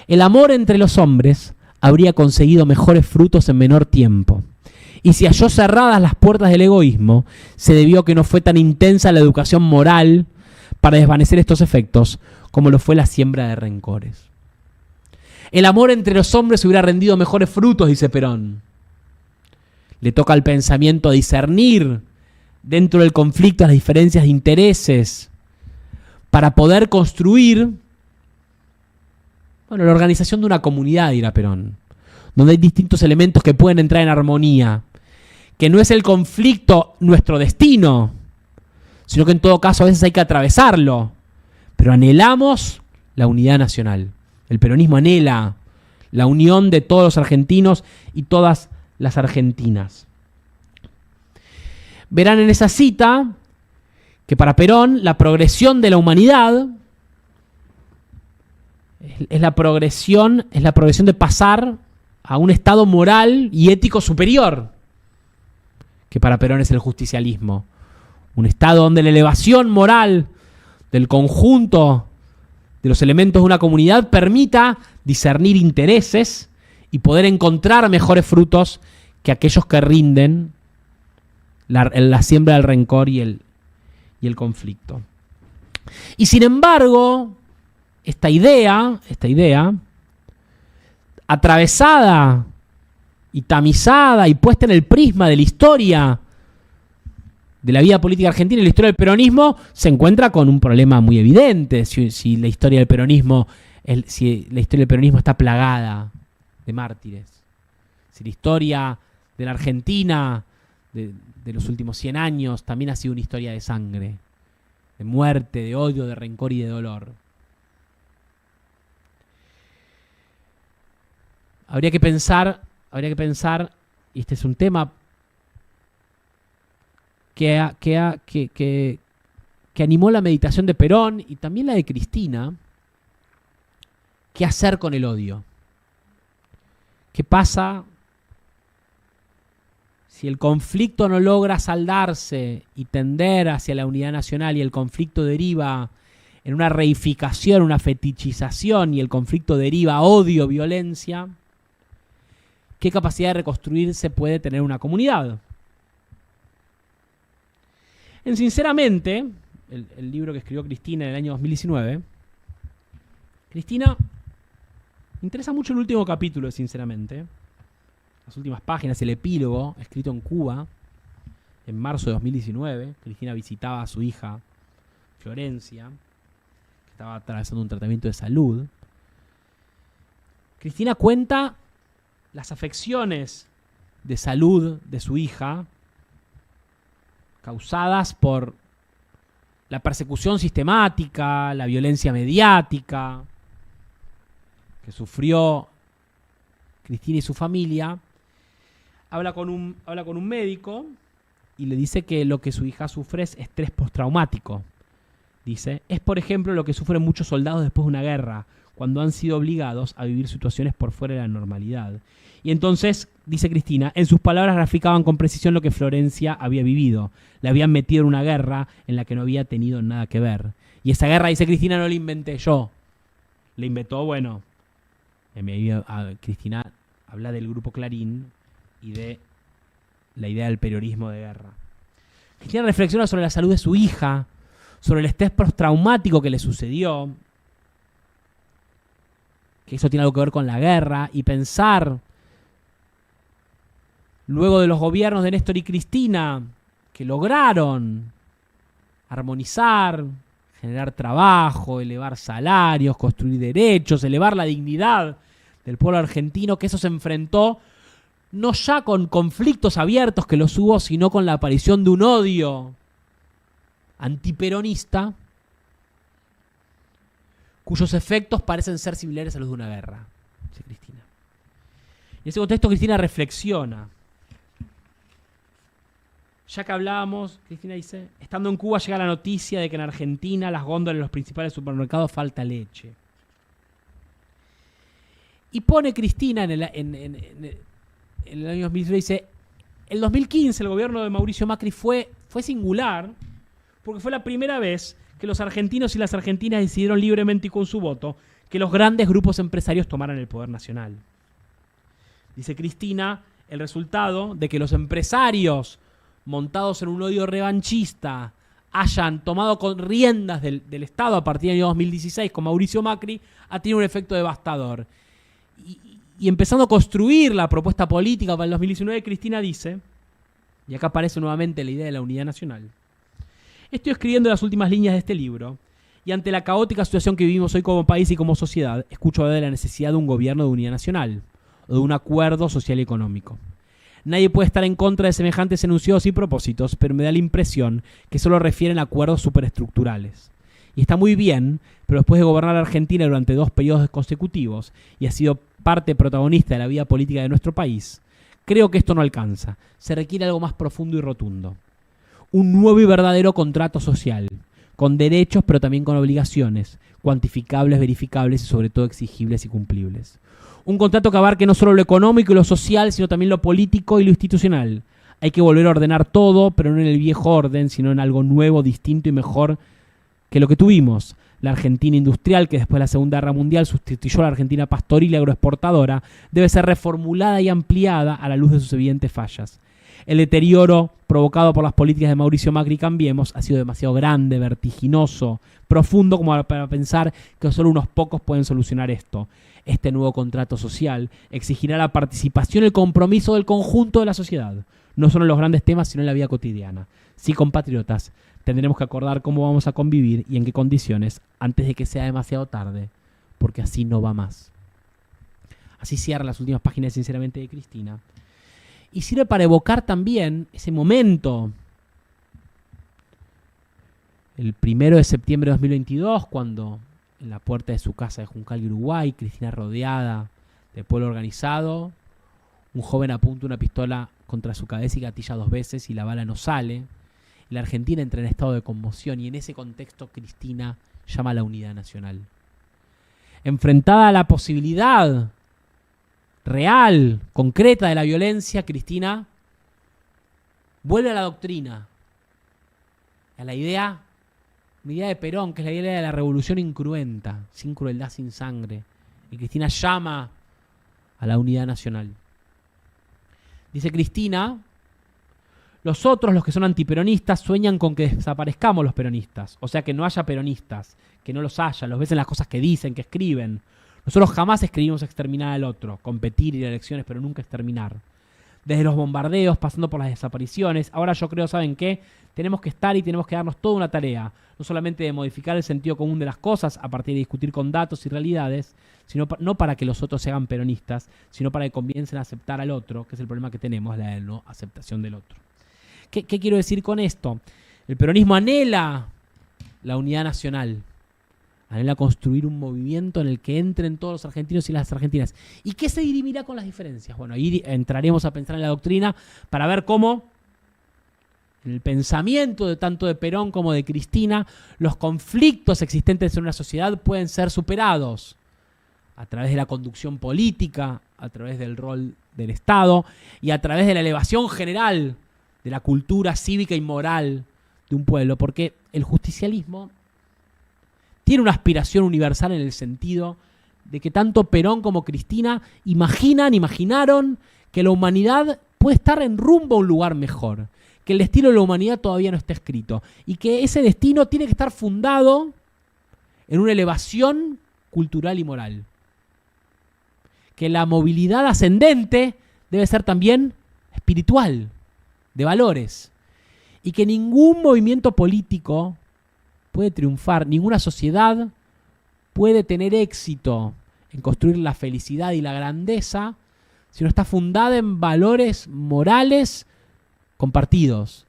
El amor entre los hombres habría conseguido mejores frutos en menor tiempo, y si halló cerradas las puertas del egoísmo, se debió a que no fue tan intensa la educación moral para desvanecer estos efectos como lo fue la siembra de rencores. El amor entre los hombres hubiera rendido mejores frutos, dice Perón. Le toca al pensamiento discernir dentro del conflicto las diferencias de intereses para poder construir, la organización de una comunidad, dirá Perón, donde hay distintos elementos que pueden entrar en armonía, que no es el conflicto nuestro destino, sino que en todo caso a veces hay que atravesarlo, pero anhelamos la unidad nacional. El peronismo anhela la unión de todos los argentinos y todas las argentinas. Verán en esa cita que para Perón la progresión de la humanidad es la progresión de pasar a un estado moral y ético superior, que para Perón es el justicialismo. Un estado donde la elevación moral del conjunto de los elementos de una comunidad permita discernir intereses y poder encontrar mejores frutos que aquellos que rinden la siembra del rencor y el conflicto. Y sin embargo, esta idea, atravesada y tamizada y puesta en el prisma de la historia de la vida política argentina y la historia del peronismo, se encuentra con un problema muy evidente. Si la historia del peronismo está plagada de mártires, si la historia de la Argentina de los últimos 100 años también ha sido una historia de sangre, de muerte, de odio, de rencor y de dolor. Habría que pensar, y este es un tema que animó la meditación de Perón y también la de Cristina, ¿qué hacer con el odio? ¿Qué pasa si el conflicto no logra saldarse y tender hacia la unidad nacional y el conflicto deriva en una reificación, una fetichización y el conflicto deriva a odio, violencia? ¿Qué capacidad de reconstruirse puede tener una comunidad? En Sinceramente, el libro que escribió Cristina en el año 2019, Cristina me interesa mucho el último capítulo de Sinceramente, las últimas páginas, el epílogo, escrito en Cuba, en marzo de 2019. Cristina visitaba a su hija, Florencia, que estaba atravesando un tratamiento de salud. Cristina cuenta las afecciones de salud de su hija, causadas por la persecución sistemática, la violencia mediática que sufrió Cristina y su familia. Habla con un médico y le dice que lo que su hija sufre es estrés postraumático. Dice, es por ejemplo lo que sufren muchos soldados después de una guerra, cuando han sido obligados a vivir situaciones por fuera de la normalidad. Y entonces, dice Cristina, en sus palabras graficaban con precisión lo que Florencia había vivido. Le habían metido en una guerra en la que no había tenido nada que ver. Y esa guerra, dice Cristina, no la inventé yo. La inventó, bueno, Cristina habla del grupo Clarín y de la idea del periodismo de guerra. Cristina reflexiona sobre la salud de su hija, sobre el estrés postraumático que le sucedió, que eso tiene algo que ver con la guerra, y pensar, luego de los gobiernos de Néstor y Cristina, que lograron armonizar, generar trabajo, elevar salarios, construir derechos, elevar la dignidad del pueblo argentino, que eso se enfrentó no ya con conflictos abiertos que los hubo, sino con la aparición de un odio antiperonista, cuyos efectos parecen ser similares a los de una guerra, dice Cristina. En ese contexto, Cristina reflexiona. Ya que hablábamos, Cristina dice, estando en Cuba llega la noticia de que en Argentina las góndolas de los principales supermercados falta leche. Y pone Cristina en el año 2003, dice, el 2015 el gobierno de Mauricio Macri fue singular, porque fue la primera vez que los argentinos y las argentinas decidieron libremente y con su voto que los grandes grupos empresarios tomaran el poder nacional. Dice Cristina, el resultado de que los empresarios montados en un odio revanchista hayan tomado con riendas del Estado a partir del año 2016 con Mauricio Macri ha tenido un efecto devastador. Y empezando a construir la propuesta política para el 2019, Cristina dice, y acá aparece nuevamente la idea de la unidad nacional, estoy escribiendo las últimas líneas de este libro y ante la caótica situación que vivimos hoy como país y como sociedad, escucho hablar de la necesidad de un gobierno de unidad nacional o de un acuerdo social y económico. Nadie puede estar en contra de semejantes enunciados y propósitos, pero me da la impresión que solo refieren a acuerdos superestructurales. Y está muy bien, pero después de gobernar a Argentina durante 2 periodos consecutivos y ha sido parte protagonista de la vida política de nuestro país, creo que esto no alcanza. Se requiere algo más profundo y rotundo. Un nuevo y verdadero contrato social, con derechos pero también con obligaciones, cuantificables, verificables y sobre todo exigibles y cumplibles. Un contrato que abarque no solo lo económico y lo social, sino también lo político y lo institucional. Hay que volver a ordenar todo, pero no en el viejo orden, sino en algo nuevo, distinto y mejor que lo que tuvimos. La Argentina industrial, que después de la Segunda Guerra Mundial sustituyó a la Argentina pastoril y agroexportadora, debe ser reformulada y ampliada a la luz de sus evidentes fallas. El deterioro provocado por las políticas de Mauricio Macri y Cambiemos ha sido demasiado grande, vertiginoso, profundo como para pensar que solo unos pocos pueden solucionar esto. Este nuevo contrato social exigirá la participación y el compromiso del conjunto de la sociedad, no solo en los grandes temas, sino en la vida cotidiana. Sí, compatriotas, tendremos que acordar cómo vamos a convivir y en qué condiciones antes de que sea demasiado tarde, porque así no va más. Así cierra las últimas páginas, sinceramente, de Cristina. Y sirve para evocar también ese momento, el 1 de septiembre de 2022, cuando en la puerta de su casa de Juncal, Uruguay, Cristina rodeada de pueblo organizado, un joven apunta una pistola contra su cabeza y gatilla 2 veces y la bala no sale. La Argentina entra en estado de conmoción y en ese contexto Cristina llama a la unidad nacional. Enfrentada a la posibilidad real, concreta de la violencia, Cristina vuelve a la doctrina, a la idea, una idea de Perón, que es la idea de la revolución incruenta, sin crueldad, sin sangre. Y Cristina llama a la unidad nacional. Dice Cristina: los otros, los que son antiperonistas, sueñan con que desaparezcamos los peronistas. O sea, que no haya peronistas, que no los haya, los ves en las cosas que dicen, que escriben. Nosotros jamás escribimos exterminar al otro, competir, ir a elecciones, pero nunca exterminar. Desde los bombardeos, pasando por las desapariciones, ahora yo creo, ¿saben qué? Tenemos que estar y tenemos que darnos toda una tarea, no solamente de modificar el sentido común de las cosas a partir de discutir con datos y realidades, sino no para que los otros se hagan peronistas, sino para que comiencen a aceptar al otro, que es el problema que tenemos, la de no aceptación del otro. ¿Qué quiero decir con esto? El peronismo anhela la unidad nacional, anhela construir un movimiento en el que entren todos los argentinos y las argentinas. ¿Y qué se dirimirá con las diferencias? Bueno, ahí entraremos a pensar en la doctrina para ver cómo en el pensamiento de tanto de Perón como de Cristina, los conflictos existentes en una sociedad pueden ser superados a través de la conducción política, a través del rol del Estado y a través de la elevación general de la cultura cívica y moral de un pueblo, porque el justicialismo tiene una aspiración universal en el sentido de que tanto Perón como Cristina imaginaron que la humanidad puede estar en rumbo a un lugar mejor, que el destino de la humanidad todavía no está escrito y que ese destino tiene que estar fundado en una elevación cultural y moral. Que la movilidad ascendente debe ser también espiritual, de valores, y que ningún movimiento político puede triunfar, ninguna sociedad puede tener éxito en construir la felicidad y la grandeza si no está fundada en valores morales compartidos,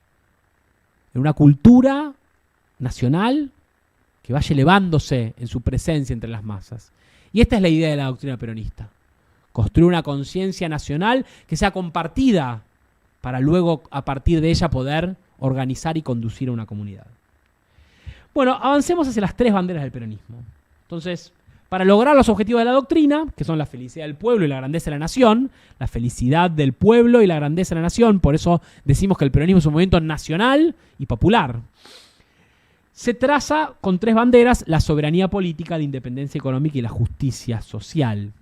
en una cultura nacional que vaya elevándose en su presencia entre las masas. Y esta es la idea de la doctrina peronista: construir una conciencia nacional que sea compartida para luego, a partir de ella, poder organizar y conducir a una comunidad. Bueno, avancemos hacia las 3 banderas del peronismo. Entonces, para lograr los objetivos de la doctrina, que son la felicidad del pueblo y la grandeza de la nación, la felicidad del pueblo y la grandeza de la nación, por eso decimos que el peronismo es un movimiento nacional y popular, se traza con 3 banderas: la soberanía política, la independencia económica y la justicia social.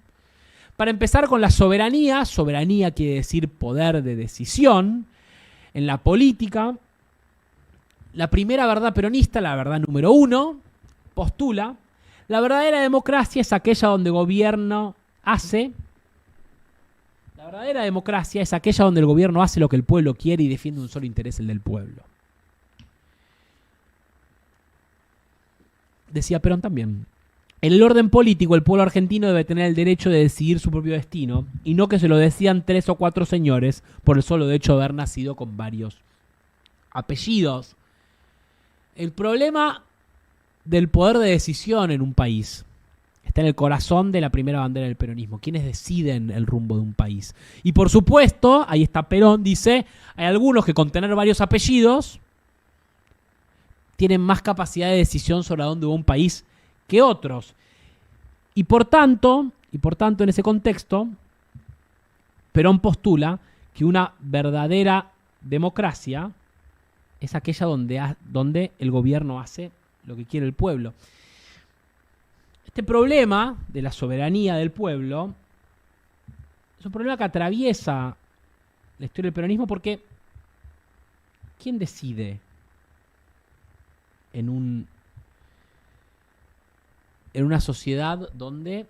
Para empezar con la soberanía quiere decir poder de decisión. En la política, la primera verdad peronista, la verdad número 1, postula: la verdadera democracia es aquella donde el gobierno hace lo que el pueblo quiere y defiende un solo interés, el del pueblo. Decía Perón también: en el orden político, el pueblo argentino debe tener el derecho de decidir su propio destino y no que se lo decidan 3 o 4 señores por el solo hecho de haber nacido con varios apellidos. El problema del poder de decisión en un país está en el corazón de la primera bandera del peronismo: quienes deciden el rumbo de un país. Y por supuesto, ahí está Perón, dice, hay algunos que con tener varios apellidos tienen más capacidad de decisión sobre a dónde va un país que otros. Y por tanto, Y por tanto, en ese contexto, Perón postula que una verdadera democracia es aquella donde el gobierno hace lo que quiere el pueblo. Este problema de la soberanía del pueblo es un problema que atraviesa la historia del peronismo porque ¿quién decide en una sociedad donde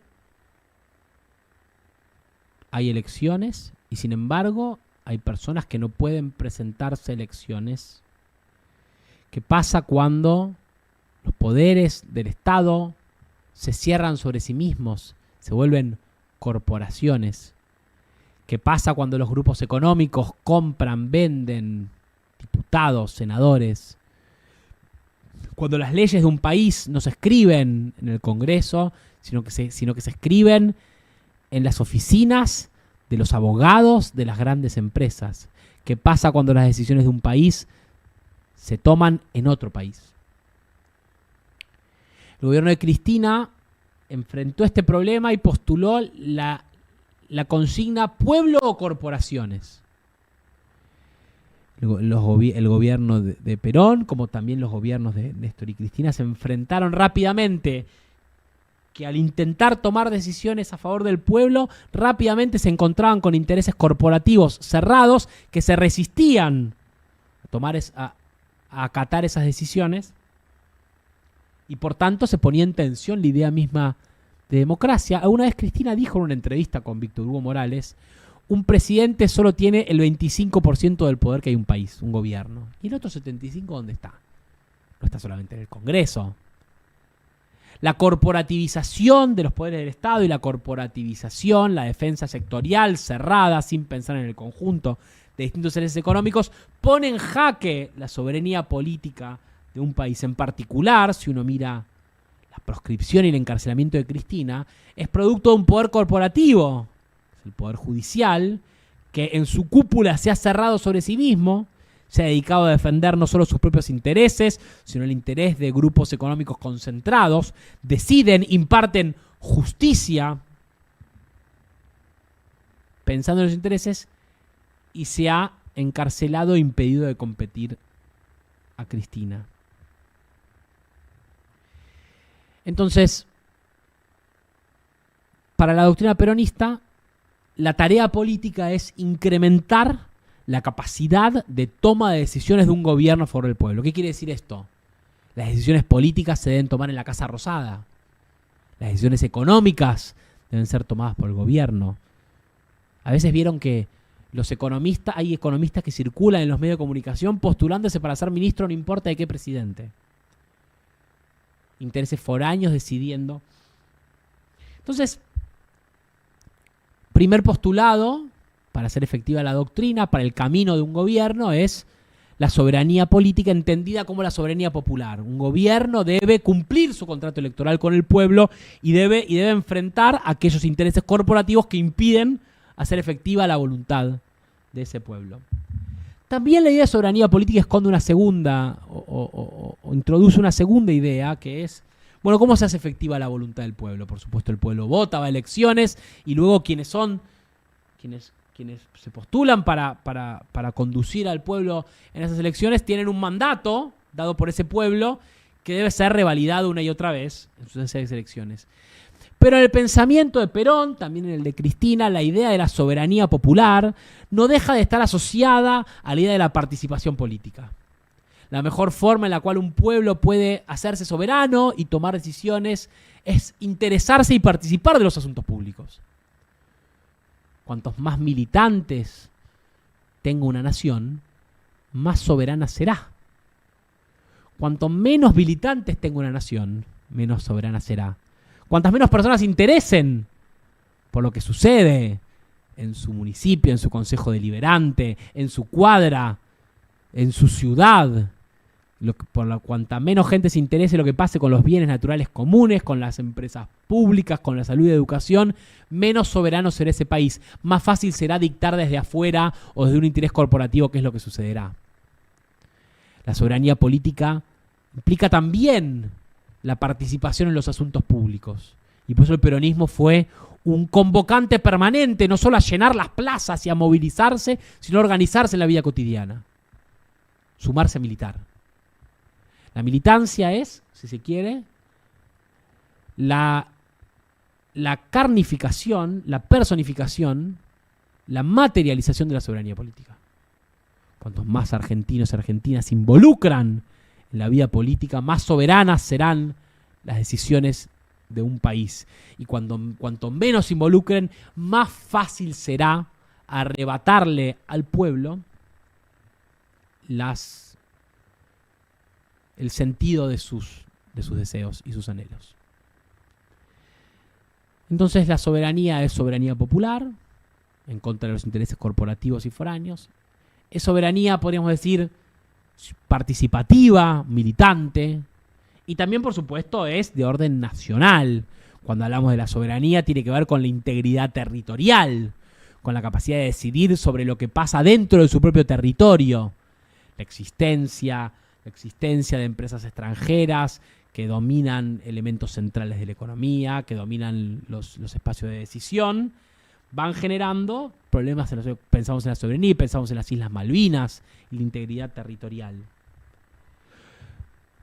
hay elecciones y sin embargo hay personas que no pueden presentarse a elecciones? ¿Qué pasa cuando los poderes del Estado se cierran sobre sí mismos, se vuelven corporaciones? ¿Qué pasa cuando los grupos económicos compran, venden diputados, senadores? Cuando las leyes de un país no se escriben en el Congreso, sino que se escriben en las oficinas de los abogados de las grandes empresas. ¿Qué pasa cuando las decisiones de un país se toman en otro país? El gobierno de Cristina enfrentó este problema y postuló la consigna pueblo o corporaciones. El gobierno de Perón, como también los gobiernos de Néstor y Cristina, se enfrentaron rápidamente que al intentar tomar decisiones a favor del pueblo, rápidamente se encontraban con intereses corporativos cerrados que se resistían a acatar esas decisiones y por tanto se ponía en tensión la idea misma de democracia. Alguna vez Cristina dijo en una entrevista con Víctor Hugo Morales: un presidente solo tiene el 25% del poder que hay un país, un gobierno. ¿Y el otro 75% dónde está? No está solamente en el Congreso. La corporativización de los poderes del Estado y la corporativización, la defensa sectorial cerrada, sin pensar en el conjunto de distintos intereses económicos, pone en jaque la soberanía política de un país. En particular, si uno mira la proscripción y el encarcelamiento de Cristina, es producto de un poder corporativo, el poder judicial, que en su cúpula se ha cerrado sobre sí mismo, se ha dedicado a defender no solo sus propios intereses, sino el interés de grupos económicos concentrados, deciden, imparten justicia pensando en los intereses y se ha encarcelado e impedido de competir a Cristina. Entonces, para la doctrina peronista, la tarea política es incrementar la capacidad de toma de decisiones de un gobierno a favor del pueblo. ¿Qué quiere decir esto? Las decisiones políticas se deben tomar en la Casa Rosada. Las decisiones económicas deben ser tomadas por el gobierno. A veces vieron que hay economistas que circulan en los medios de comunicación postulándose para ser ministro no importa de qué presidente. Intereses foráneos decidiendo. Entonces, primer postulado para hacer efectiva la doctrina, para el camino de un gobierno, es la soberanía política entendida como la soberanía popular. Un gobierno debe cumplir su contrato electoral con el pueblo y debe enfrentar aquellos intereses corporativos que impiden hacer efectiva la voluntad de ese pueblo. También la idea de soberanía política esconde una segunda o introduce una segunda idea que es, bueno, ¿cómo se hace efectiva la voluntad del pueblo? Por supuesto, el pueblo vota, va a elecciones y luego quienes se postulan para conducir al pueblo en esas elecciones tienen un mandato dado por ese pueblo que debe ser revalidado una y otra vez en sus elecciones. Pero en el pensamiento de Perón, también en el de Cristina, la idea de la soberanía popular no deja de estar asociada a la idea de la participación política. La mejor forma en la cual un pueblo puede hacerse soberano y tomar decisiones es interesarse y participar de los asuntos públicos. Cuantos más militantes tenga una nación, más soberana será. Cuanto menos militantes tenga una nación, menos soberana será. Cuantas menos personas se interesen por lo que sucede en su municipio, en su consejo deliberante, en su cuadra, en su ciudad, cuanta menos gente se interese en lo que pase con los bienes naturales comunes, con las empresas públicas, con la salud y educación, menos soberano será ese país. Más fácil será dictar desde afuera o desde un interés corporativo qué es lo que sucederá. La soberanía política implica también la participación en los asuntos públicos. Y por eso el peronismo fue un convocante permanente, no solo a llenar las plazas y a movilizarse, sino a organizarse en la vida cotidiana. Sumarse a militar. La militancia es, si se quiere, la carnificación, la personificación, la materialización de la soberanía política. Cuantos más argentinos y argentinas se involucran en la vida política, más soberanas serán las decisiones de un país. Y cuanto menos se involucren, más fácil será arrebatarle al pueblo el sentido de sus deseos y sus anhelos. Entonces la soberanía es soberanía popular, en contra de los intereses corporativos y foráneos. Es soberanía, podríamos decir, participativa, militante. Y también, por supuesto, es de orden nacional. Cuando hablamos de la soberanía, tiene que ver con la integridad territorial, con la capacidad de decidir sobre lo que pasa dentro de su propio territorio. La existencia de empresas extranjeras que dominan elementos centrales de la economía, que dominan los espacios de decisión, van generando problemas. Pensamos en la soberanía, pensamos en las Islas Malvinas y la integridad territorial.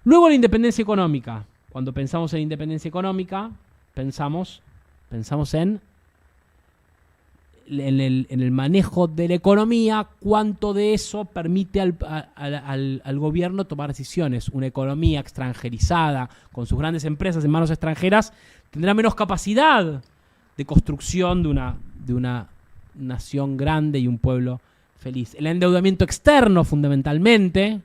Luego la independencia económica. Cuando pensamos en independencia económica, pensamos en el manejo de la economía, cuánto de eso permite al gobierno tomar decisiones. Una economía extranjerizada, con sus grandes empresas en manos extranjeras, tendrá menos capacidad de construcción de una nación grande y un pueblo feliz. El endeudamiento externo, fundamentalmente,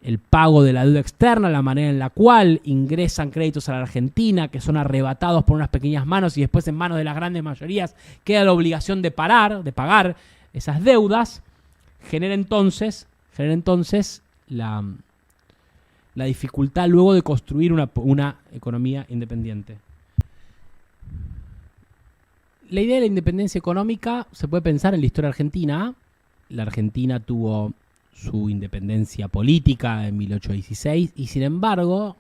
el pago de la deuda externa, la manera en la cual ingresan créditos a la Argentina, que son arrebatados por unas pequeñas manos y después en manos de las grandes mayorías queda la obligación de pagar esas deudas, genera entonces la dificultad luego de construir una economía independiente. La idea de la independencia económica se puede pensar en la historia argentina. La Argentina tuvo su independencia política en 1816 y, sin embargo,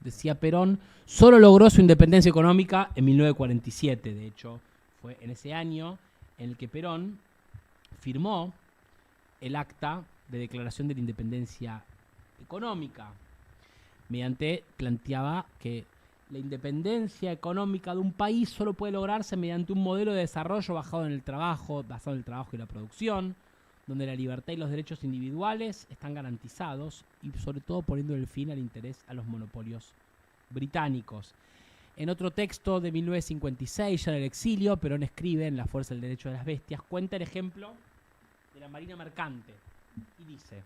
decía Perón, solo logró su independencia económica en 1947. De hecho, fue en ese año en el que Perón firmó el acta de declaración de la independencia económica. Planteaba que la independencia económica de un país solo puede lograrse mediante un modelo de desarrollo basado en el trabajo y la producción, donde la libertad y los derechos individuales están garantizados y sobre todo poniendo el fin al interés a los monopolios británicos. En otro texto de 1956, ya en el exilio, Perón escribe en La fuerza del derecho de las bestias, cuenta el ejemplo de la marina mercante y dice: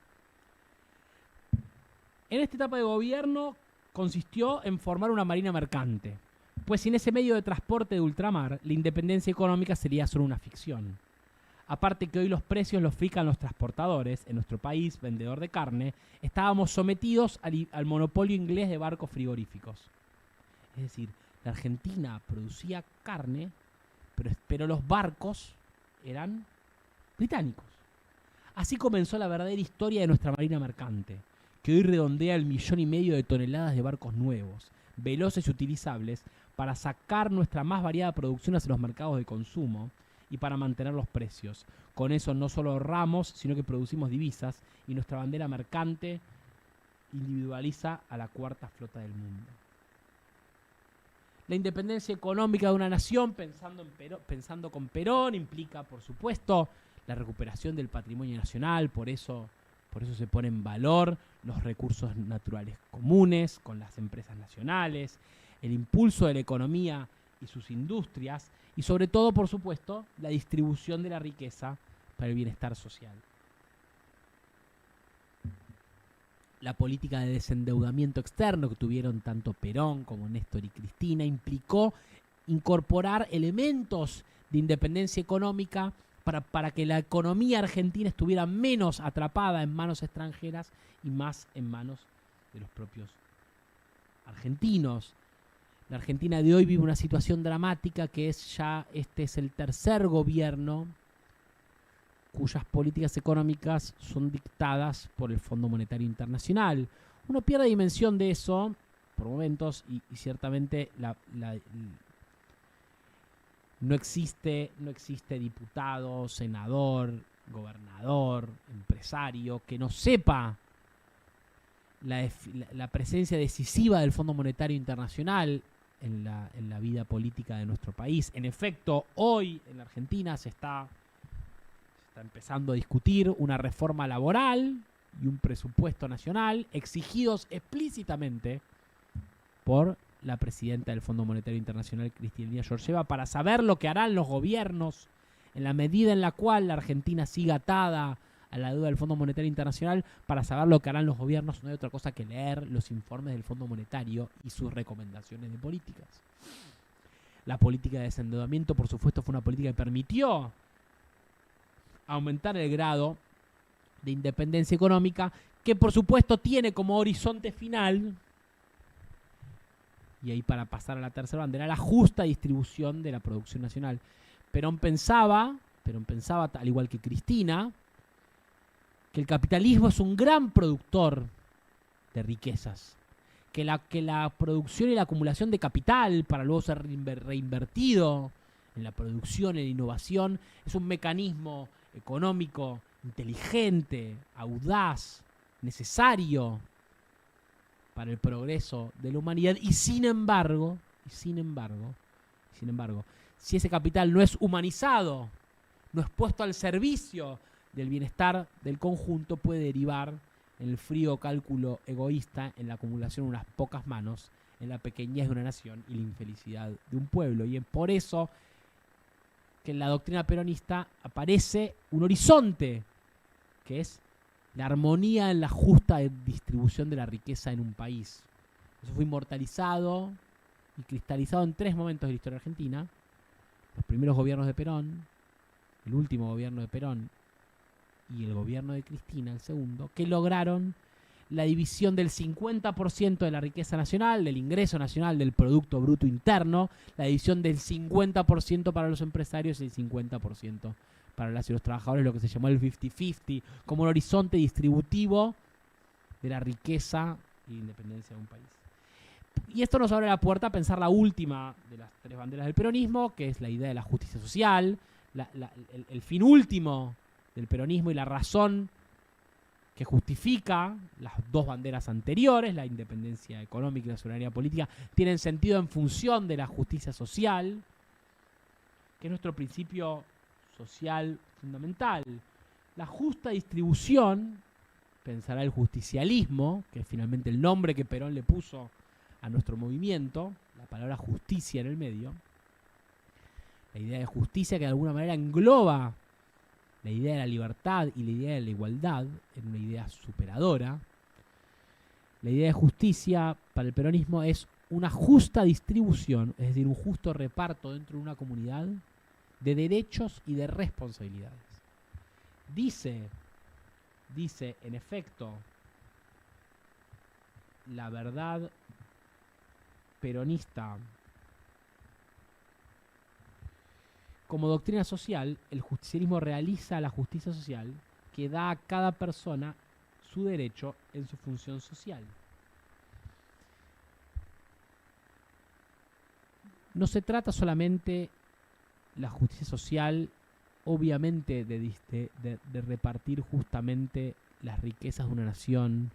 en esta etapa de gobierno consistió en formar una marina mercante, pues sin ese medio de transporte de ultramar, la independencia económica sería solo una ficción. Aparte que hoy los precios los fijan los transportadores, en nuestro país, vendedor de carne, estábamos sometidos al monopolio inglés de barcos frigoríficos. Es decir, la Argentina producía carne, pero los barcos eran británicos. Así comenzó la verdadera historia de nuestra marina mercante, que hoy redondea 1,5 millones de toneladas de barcos nuevos, veloces y utilizables, para sacar nuestra más variada producción hacia los mercados de consumo y para mantener los precios. Con eso no solo ahorramos, sino que producimos divisas y nuestra bandera mercante individualiza a la cuarta flota del mundo. La independencia económica de una nación, pensando con Perón, implica, por supuesto, la recuperación del patrimonio nacional. Por eso se pone en valor los recursos naturales comunes con las empresas nacionales, el impulso de la economía y sus industrias, y sobre todo, por supuesto, la distribución de la riqueza para el bienestar social. La política de desendeudamiento externo que tuvieron tanto Perón como Néstor y Cristina implicó incorporar elementos de independencia económica para que la economía argentina estuviera menos atrapada en manos extranjeras y más en manos de los propios argentinos. La Argentina de hoy vive una situación dramática que este es el tercer gobierno cuyas políticas económicas son dictadas por el Fondo Monetario Internacional. Uno pierde dimensión de eso por momentos y ciertamente no existe diputado, senador, gobernador, empresario que no sepa la presencia decisiva del Fondo Monetario Internacional en la vida política de nuestro país. En efecto, hoy en la Argentina se está empezando a discutir una reforma laboral y un presupuesto nacional exigidos explícitamente por la presidenta del Fondo Monetario Internacional, Cristalina Georgieva, para saber lo que harán los gobiernos en la medida en la cual la Argentina siga atada a la deuda del Fondo Monetario Internacional. Para saber lo que harán los gobiernos no hay otra cosa que leer los informes del Fondo Monetario y sus recomendaciones de políticas. La política de desendeudamiento, por supuesto, fue una política que permitió aumentar el grado de independencia económica, que por supuesto tiene como horizonte final, y ahí para pasar a la tercera bandera, la justa distribución de la producción nacional. Perón pensaba, al igual que Cristina, que el capitalismo es un gran productor de riquezas, que la producción y la acumulación de capital para luego ser reinvertido en la producción, en la innovación, es un mecanismo económico inteligente, audaz, necesario para el progreso de la humanidad. Y sin embargo, si ese capital no es humanizado, no es puesto al servicio del bienestar del conjunto, puede derivar en el frío cálculo egoísta, en la acumulación de unas pocas manos, en la pequeñez de una nación y la infelicidad de un pueblo. Y es por eso que en la doctrina peronista aparece un horizonte, que es la armonía en la justa distribución de la riqueza en un país. Eso fue inmortalizado y cristalizado en 3 momentos de la historia argentina: los primeros gobiernos de Perón, el último gobierno de Perón y el gobierno de Cristina, el segundo, que lograron la división del 50% de la riqueza nacional, del ingreso nacional, del Producto Bruto Interno, la división del 50% para los empresarios y el 50% para las y los trabajadores, lo que se llamó el 50-50, como un horizonte distributivo de la riqueza y independencia de un país. Y esto nos abre la puerta a pensar la última de las 3 banderas del peronismo, que es la idea de la justicia social, el fin último del peronismo y la razón que justifica las 2 banderas anteriores, la independencia económica y la soberanía política, tienen sentido en función de la justicia social, que es nuestro principio social fundamental. La justa distribución, pensará el justicialismo, que es finalmente el nombre que Perón le puso a nuestro movimiento, la palabra justicia en el medio, la idea de justicia que de alguna manera engloba la idea de la libertad y la idea de la igualdad en una idea superadora. La idea de justicia para el peronismo es una justa distribución, es decir, un justo reparto dentro de una comunidad de derechos y de responsabilidades. Dice en efecto la verdad peronista: como doctrina social, el justicialismo realiza la justicia social que da a cada persona su derecho en su función social. No se trata solamente la justicia social, obviamente, de repartir justamente las riquezas de una nación,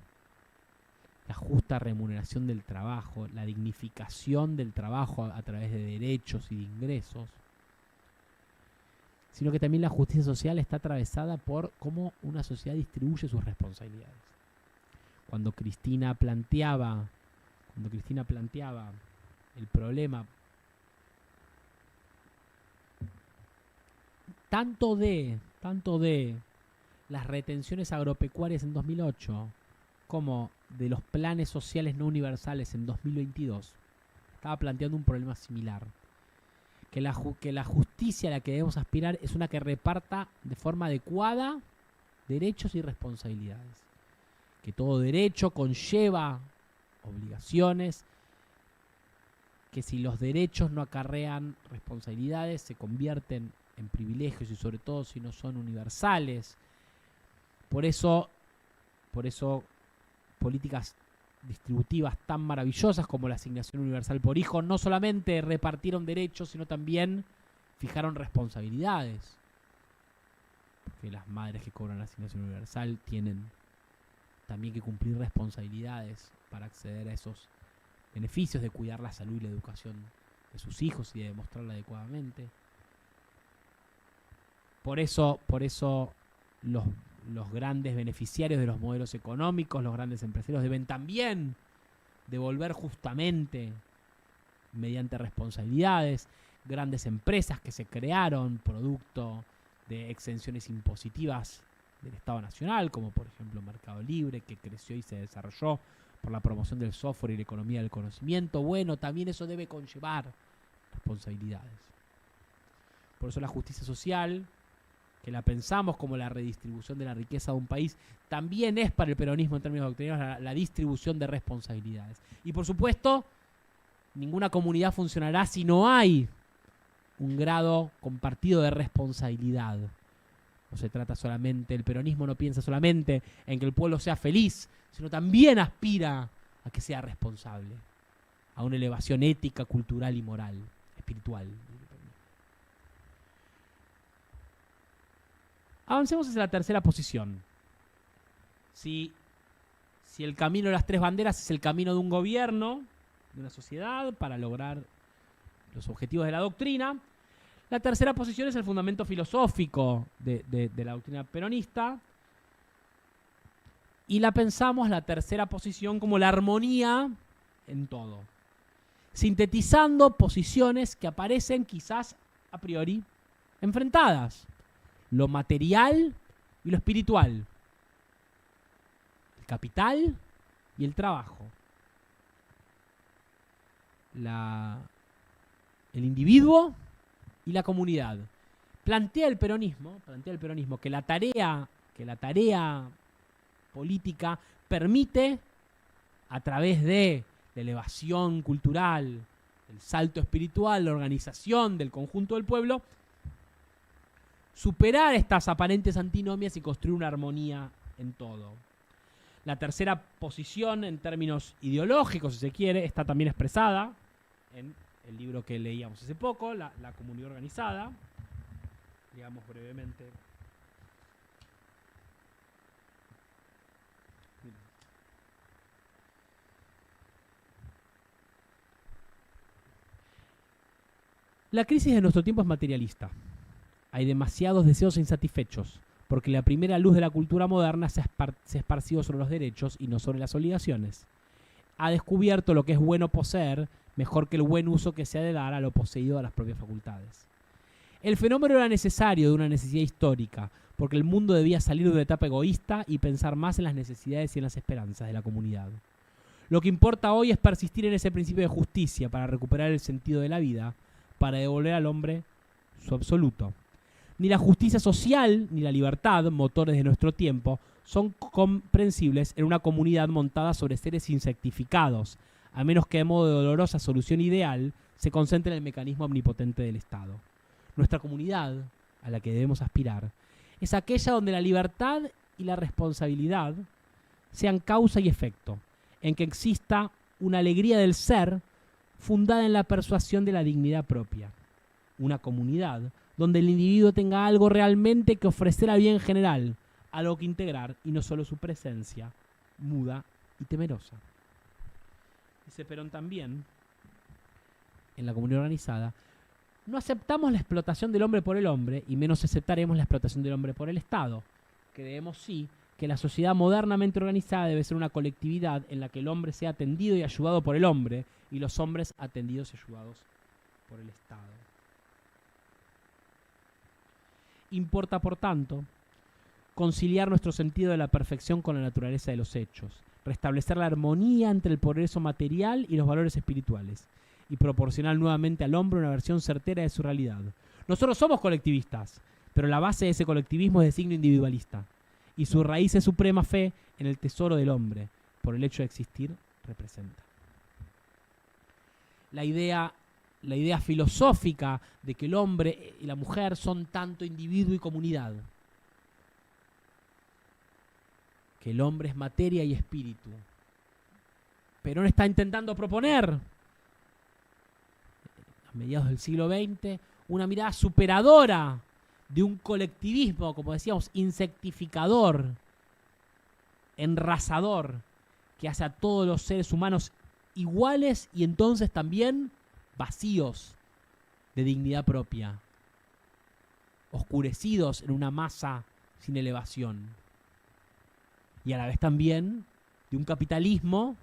la justa remuneración del trabajo, la dignificación del trabajo a través de derechos y de ingresos, sino que también la justicia social está atravesada por cómo una sociedad distribuye sus responsabilidades. Cuando Cristina planteaba el problema tanto de las retenciones agropecuarias en 2008 como de los planes sociales no universales en 2022, estaba planteando un problema similar. Que la justicia a la que debemos aspirar es una que reparta de forma adecuada derechos y responsabilidades. Que todo derecho conlleva obligaciones, que si los derechos no acarrean responsabilidades se convierten en privilegios y sobre todo si no son universales. Por eso políticas distributivas tan maravillosas como la asignación universal por hijo no solamente repartieron derechos, sino también fijaron responsabilidades. Porque las madres que cobran la asignación universal tienen también que cumplir responsabilidades para acceder a esos beneficios de cuidar la salud y la educación de sus hijos y de demostrarla adecuadamente. Por eso los grandes beneficiarios de los modelos económicos, los grandes empresarios, deben también devolver justamente, mediante responsabilidades, grandes empresas que se crearon producto de exenciones impositivas del Estado Nacional, como por ejemplo Mercado Libre, que creció y se desarrolló por la promoción del software y la economía del conocimiento. Bueno, también eso debe conllevar responsabilidades. Por eso la justicia social, que la pensamos como la redistribución de la riqueza de un país, también es para el peronismo en términos doctrinarios la distribución de responsabilidades. Y por supuesto, ninguna comunidad funcionará si no hay un grado compartido de responsabilidad. No se trata solamente, el peronismo no piensa solamente en que el pueblo sea feliz, sino también aspira a que sea responsable, a una elevación ética, cultural y moral, espiritual. Avancemos hacia la tercera posición. Si el camino de las tres banderas es el camino de un gobierno, de una sociedad, para lograr los objetivos de la doctrina, la tercera posición es el fundamento filosófico de la doctrina peronista, y la pensamos, la tercera posición, como la armonía en todo, sintetizando posiciones que aparecen quizás a priori enfrentadas: lo material y lo espiritual, el capital y el trabajo, el individuo y la comunidad. Plantea el peronismo que la tarea política permite, a través de la elevación cultural, el salto espiritual, la organización del conjunto del pueblo, superar estas aparentes antinomias y construir una armonía en todo. La tercera posición, en términos ideológicos, si se quiere, está también expresada en el libro que leíamos hace poco, La comunidad organizada. Digamos brevemente. La crisis de nuestro tiempo es materialista. Hay demasiados deseos insatisfechos, porque la primera luz de la cultura moderna se ha esparcido sobre los derechos y no sobre las obligaciones. Ha descubierto lo que es bueno poseer mejor que el buen uso que se ha de dar a lo poseído, a las propias facultades. El fenómeno era necesario, de una necesidad histórica, porque el mundo debía salir de una etapa egoísta y pensar más en las necesidades y en las esperanzas de la comunidad. Lo que importa hoy es persistir en ese principio de justicia para recuperar el sentido de la vida, para devolver al hombre su absoluto. Ni la justicia social ni la libertad, motores de nuestro tiempo, son comprensibles en una comunidad montada sobre seres insectificados, a menos que de modo de dolorosa solución ideal se concentre en el mecanismo omnipotente del Estado. Nuestra comunidad, a la que debemos aspirar, es aquella donde la libertad y la responsabilidad sean causa y efecto, en que exista una alegría del ser fundada en la persuasión de la dignidad propia. Una comunidad donde el individuo tenga algo realmente que ofrecer al bien general, algo que integrar, y no solo su presencia, muda y temerosa. Dice Perón también, en la comunidad organizada: no aceptamos la explotación del hombre por el hombre, y menos aceptaremos la explotación del hombre por el Estado. Creemos, sí, que la sociedad modernamente organizada debe ser una colectividad en la que el hombre sea atendido y ayudado por el hombre, y los hombres atendidos y ayudados por el Estado. Importa, por tanto, conciliar nuestro sentido de la perfección con la naturaleza de los hechos, restablecer la armonía entre el progreso material y los valores espirituales, y proporcionar nuevamente al hombre una versión certera de su realidad. Nosotros somos colectivistas, pero la base de ese colectivismo es de signo individualista, y su raíz es suprema fe en el tesoro del hombre, por el hecho de existir, representa. La idea filosófica de que el hombre y la mujer son tanto individuo y comunidad, que el hombre es materia y espíritu, Perón está intentando proponer, a mediados del siglo XX, una mirada superadora de un colectivismo, como decíamos, insectificador, enrasador, que hace a todos los seres humanos iguales y entonces también vacíos de dignidad propia, oscurecidos en una masa sin elevación. Y a la vez también de un capitalismo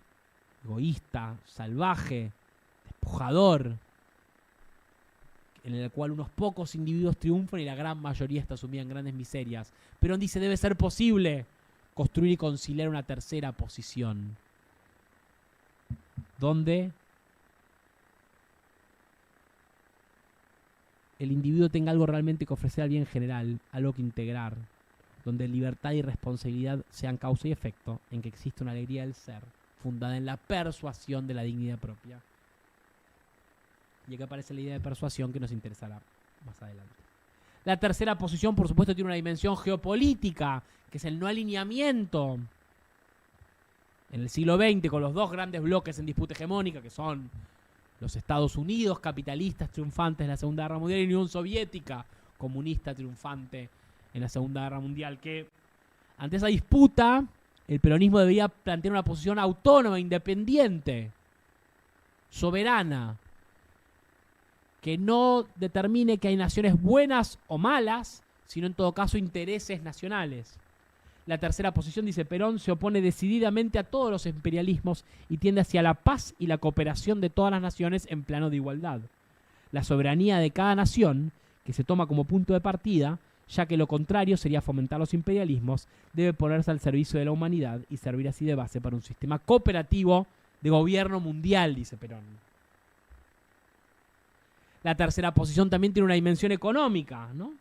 egoísta, salvaje, despojador, en el cual unos pocos individuos triunfan y la gran mayoría está sumida en grandes miserias. Perón dice, debe ser posible construir y conciliar una tercera posición, donde el individuo tenga algo realmente que ofrecer al bien general, algo que integrar, donde libertad y responsabilidad sean causa y efecto, en que existe una alegría del ser, fundada en la persuasión de la dignidad propia. Y acá aparece la idea de persuasión que nos interesará más adelante. La tercera posición, por supuesto, tiene una dimensión geopolítica, que es el no alineamiento. En el siglo XX, con los dos grandes bloques en disputa hegemónica, que son los Estados Unidos, capitalistas triunfantes en la Segunda Guerra Mundial, y la Unión Soviética, comunista triunfante en la Segunda Guerra Mundial, que ante esa disputa el peronismo debía plantear una posición autónoma, independiente, soberana, que no determine que hay naciones buenas o malas, sino en todo caso intereses nacionales. La tercera posición, dice Perón, se opone decididamente a todos los imperialismos y tiende hacia la paz y la cooperación de todas las naciones en plano de igualdad. La soberanía de cada nación, que se toma como punto de partida, ya que lo contrario sería fomentar los imperialismos, debe ponerse al servicio de la humanidad y servir así de base para un sistema cooperativo de gobierno mundial, dice Perón. La tercera posición también tiene una dimensión económica, ¿no?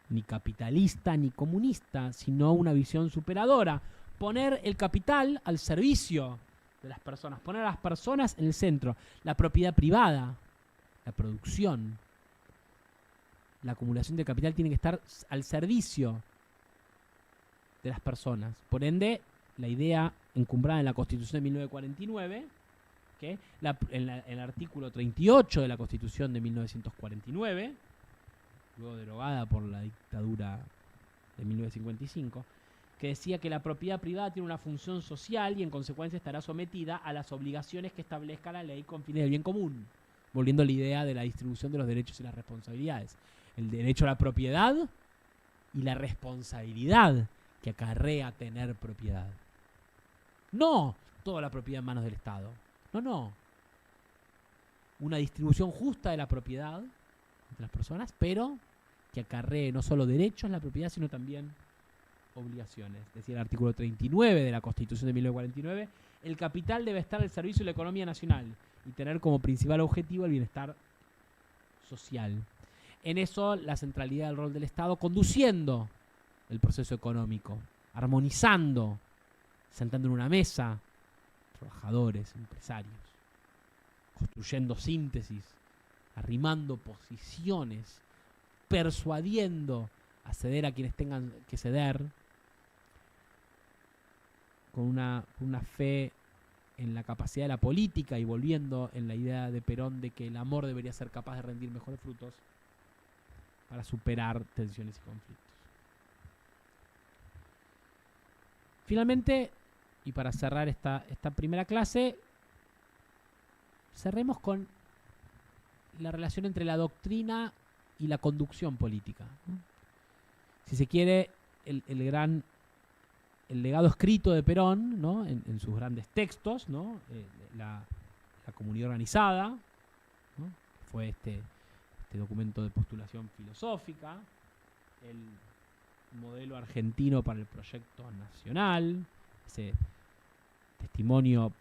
Ni capitalista ni comunista, sino una visión superadora. Poner el capital al servicio de las personas, poner a las personas en el centro. La propiedad privada, la producción, la acumulación de capital tiene que estar al servicio de las personas. Por ende, la idea encumbrada en la Constitución de 1949, que en el artículo 38 de la Constitución de 1949, luego derogada por la dictadura de 1955, que decía que la propiedad privada tiene una función social y en consecuencia estará sometida a las obligaciones que establezca la ley con fines del bien común, volviendo a la idea de la distribución de los derechos y las responsabilidades. El derecho a la propiedad y la responsabilidad que acarrea tener propiedad. No toda la propiedad en manos del Estado. No. Una distribución justa de la propiedad entre las personas, pero que acarree no solo derechos en la propiedad, sino también obligaciones. Decía el artículo 39 de la Constitución de 1949, el capital debe estar al servicio de la economía nacional y tener como principal objetivo el bienestar social. En eso, la centralidad del rol del Estado conduciendo el proceso económico, armonizando, sentando en una mesa, trabajadores, empresarios, construyendo síntesis, arrimando posiciones, persuadiendo a ceder a quienes tengan que ceder, con una fe en la capacidad de la política y volviendo en la idea de Perón de que el amor debería ser capaz de rendir mejores frutos para superar tensiones y conflictos. Finalmente, y para cerrar esta primera clase, cerremos con la relación entre la doctrina y la conducción política. Si se quiere, el legado escrito de Perón, ¿no? en sus grandes textos, ¿no? la comunidad organizada, ¿no? Fue este documento de postulación filosófica, el modelo argentino para el proyecto nacional, ese testimonio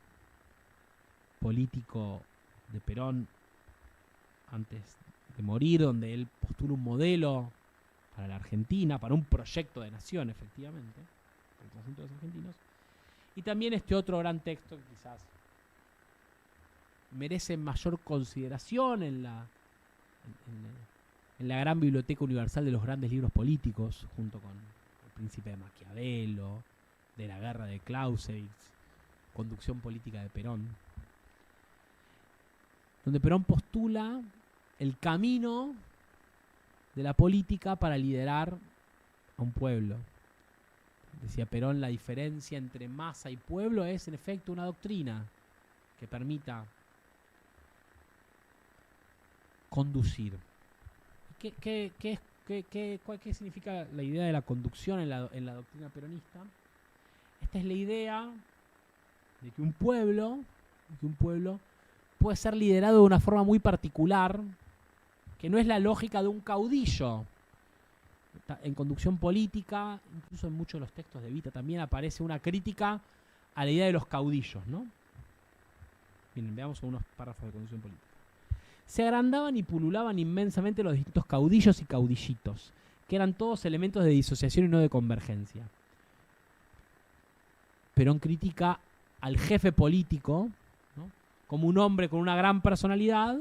político de Perón antes de morir, donde él postula un modelo para la Argentina, para un proyecto de nación, efectivamente, para el conjunto de los argentinos. Y también este otro gran texto que quizás merece mayor consideración en la gran biblioteca universal de los grandes libros políticos, junto con El Príncipe de Maquiavelo, De la Guerra de Clausewitz, conducción política de Perón, donde Perón postula el camino de la política para liderar a un pueblo. Decía Perón, la diferencia entre masa y pueblo es en efecto una doctrina que permita conducir. ¿Qué significa la idea de la conducción en la doctrina peronista? Esta es la idea de que un pueblo puede ser liderado de una forma muy particular, que no es la lógica de un caudillo. En conducción política, incluso en muchos de los textos de Evita también aparece una crítica a la idea de los caudillos, ¿no? Miren, veamos unos párrafos de conducción política. Se agrandaban y pululaban inmensamente los distintos caudillos y caudillitos, que eran todos elementos de disociación y no de convergencia. Perón critica al jefe político, ¿no?, como un hombre con una gran personalidad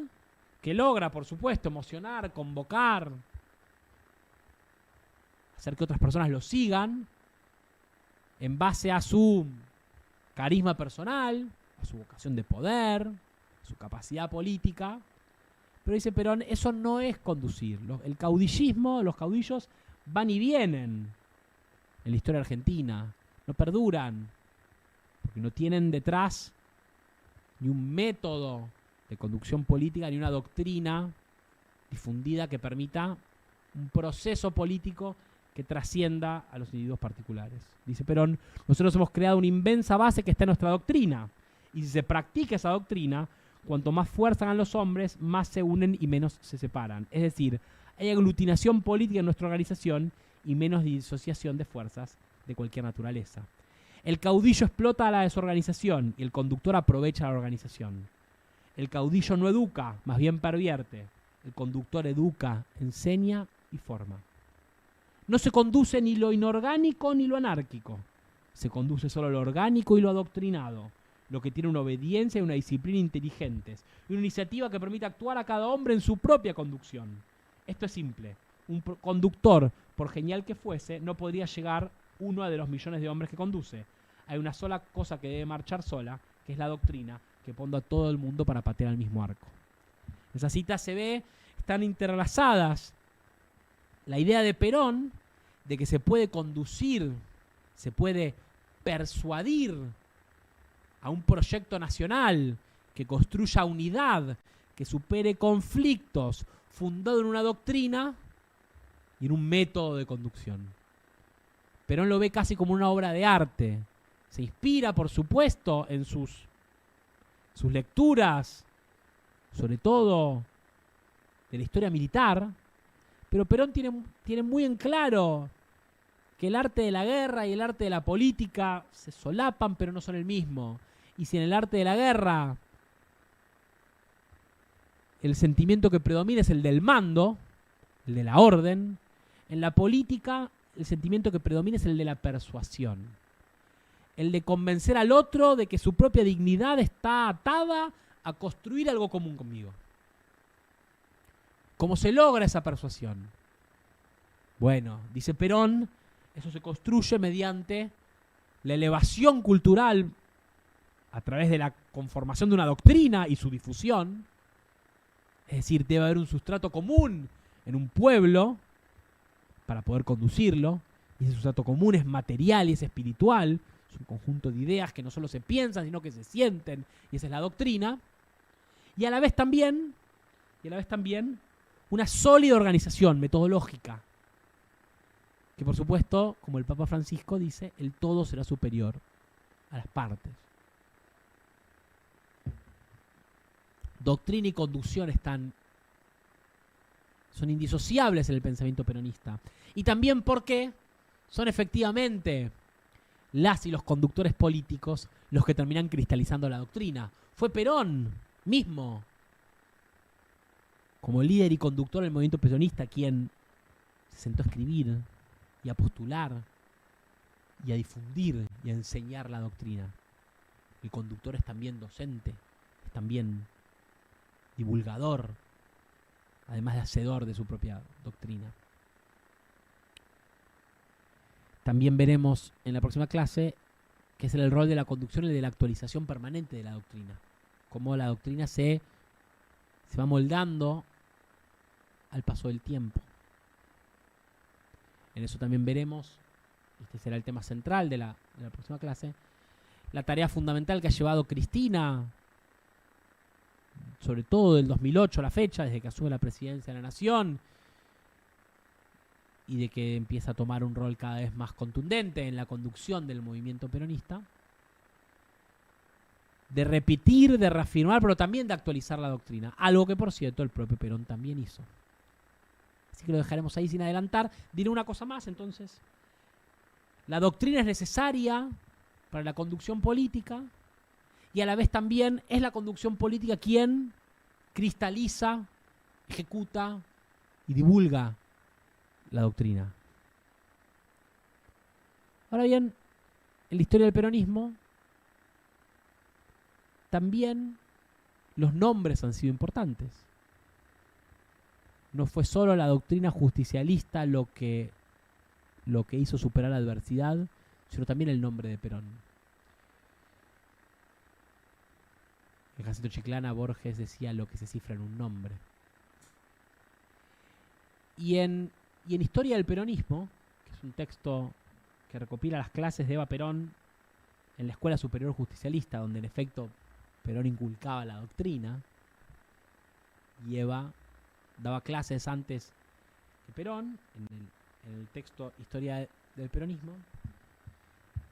que logra, por supuesto, emocionar, convocar, hacer que otras personas lo sigan en base a su carisma personal, a su vocación de poder, a su capacidad política. Pero dice Perón, eso no es conducir. El caudillismo, los caudillos van y vienen en la historia argentina, no perduran, porque no tienen detrás ni un método de conducción política, ni una doctrina difundida que permita un proceso político que trascienda a los individuos particulares. Dice Perón, nosotros hemos creado una inmensa base que está en nuestra doctrina, y si se practica esa doctrina, cuanto más fuerza hagan los hombres, más se unen y menos se separan. Es decir, hay aglutinación política en nuestra organización y menos disociación de fuerzas de cualquier naturaleza. El caudillo explota a la desorganización y el conductor aprovecha la organización. El caudillo no educa, más bien pervierte. El conductor educa, enseña y forma. No se conduce ni lo inorgánico ni lo anárquico. Se conduce solo lo orgánico y lo adoctrinado, lo que tiene una obediencia y una disciplina inteligentes, y una iniciativa que permite actuar a cada hombre en su propia conducción. Esto es simple. Un conductor, por genial que fuese, no podría llegar uno de los millones de hombres que conduce. Hay una sola cosa que debe marchar sola, que es la doctrina, que pone a todo el mundo para patear al mismo arco. En esa cita se ve, están interlazadas la idea de Perón de que se puede conducir, se puede persuadir a un proyecto nacional que construya unidad, que supere conflictos, fundado en una doctrina y en un método de conducción. Perón lo ve casi como una obra de arte. Se inspira, por supuesto, en sus lecturas, sobre todo de la historia militar, pero Perón tiene muy en claro que el arte de la guerra y el arte de la política se solapan, pero no son el mismo. Y si en el arte de la guerra el sentimiento que predomina es el del mando, el de la orden, en la política el sentimiento que predomina es el de la persuasión. El de convencer al otro de que su propia dignidad está atada a construir algo común conmigo. ¿Cómo se logra esa persuasión? Bueno, dice Perón, eso se construye mediante la elevación cultural a través de la conformación de una doctrina y su difusión. Es decir, debe haber un sustrato común en un pueblo para poder conducirlo, y ese sustrato común es material y es espiritual, es un conjunto de ideas que no solo se piensan, sino que se sienten, y esa es la doctrina. Y a la vez también una sólida organización metodológica, que por supuesto, como el Papa Francisco dice, el todo será superior a las partes. Doctrina y conducción son indisociables en el pensamiento peronista. Y también porque son efectivamente las y los conductores políticos los que terminan cristalizando la doctrina. Fue Perón mismo, como líder y conductor del movimiento peronista, quien se sentó a escribir y a postular y a difundir y a enseñar la doctrina. El conductor es también docente, es también divulgador, además de hacedor de su propia doctrina. También veremos en la próxima clase que es el rol de la conducción y de la actualización permanente de la doctrina. Cómo la doctrina se va moldando al paso del tiempo. En eso también veremos, este será el tema central de la próxima clase, la tarea fundamental que ha llevado Cristina, sobre todo del 2008 a la fecha, desde que asume la presidencia de la Nación, y de que empieza a tomar un rol cada vez más contundente en la conducción del movimiento peronista, de repetir, de reafirmar, pero también de actualizar la doctrina, algo que por cierto el propio Perón también hizo. Así que lo dejaremos ahí sin adelantar. Diré una cosa más entonces. La doctrina es necesaria para la conducción política y a la vez también es la conducción política quien cristaliza, ejecuta y divulga la doctrina. Ahora bien, en la historia del peronismo también los nombres han sido importantes. No fue solo la doctrina justicialista lo que hizo superar la adversidad, sino también el nombre de Perón. En Jacinto Chiclana, Borges decía lo que se cifra en un nombre. Y en Historia del Peronismo, que es un texto que recopila las clases de Eva Perón en la Escuela Superior Justicialista, donde en efecto Perón inculcaba la doctrina, y Eva daba clases antes que Perón, en el texto Historia del Peronismo,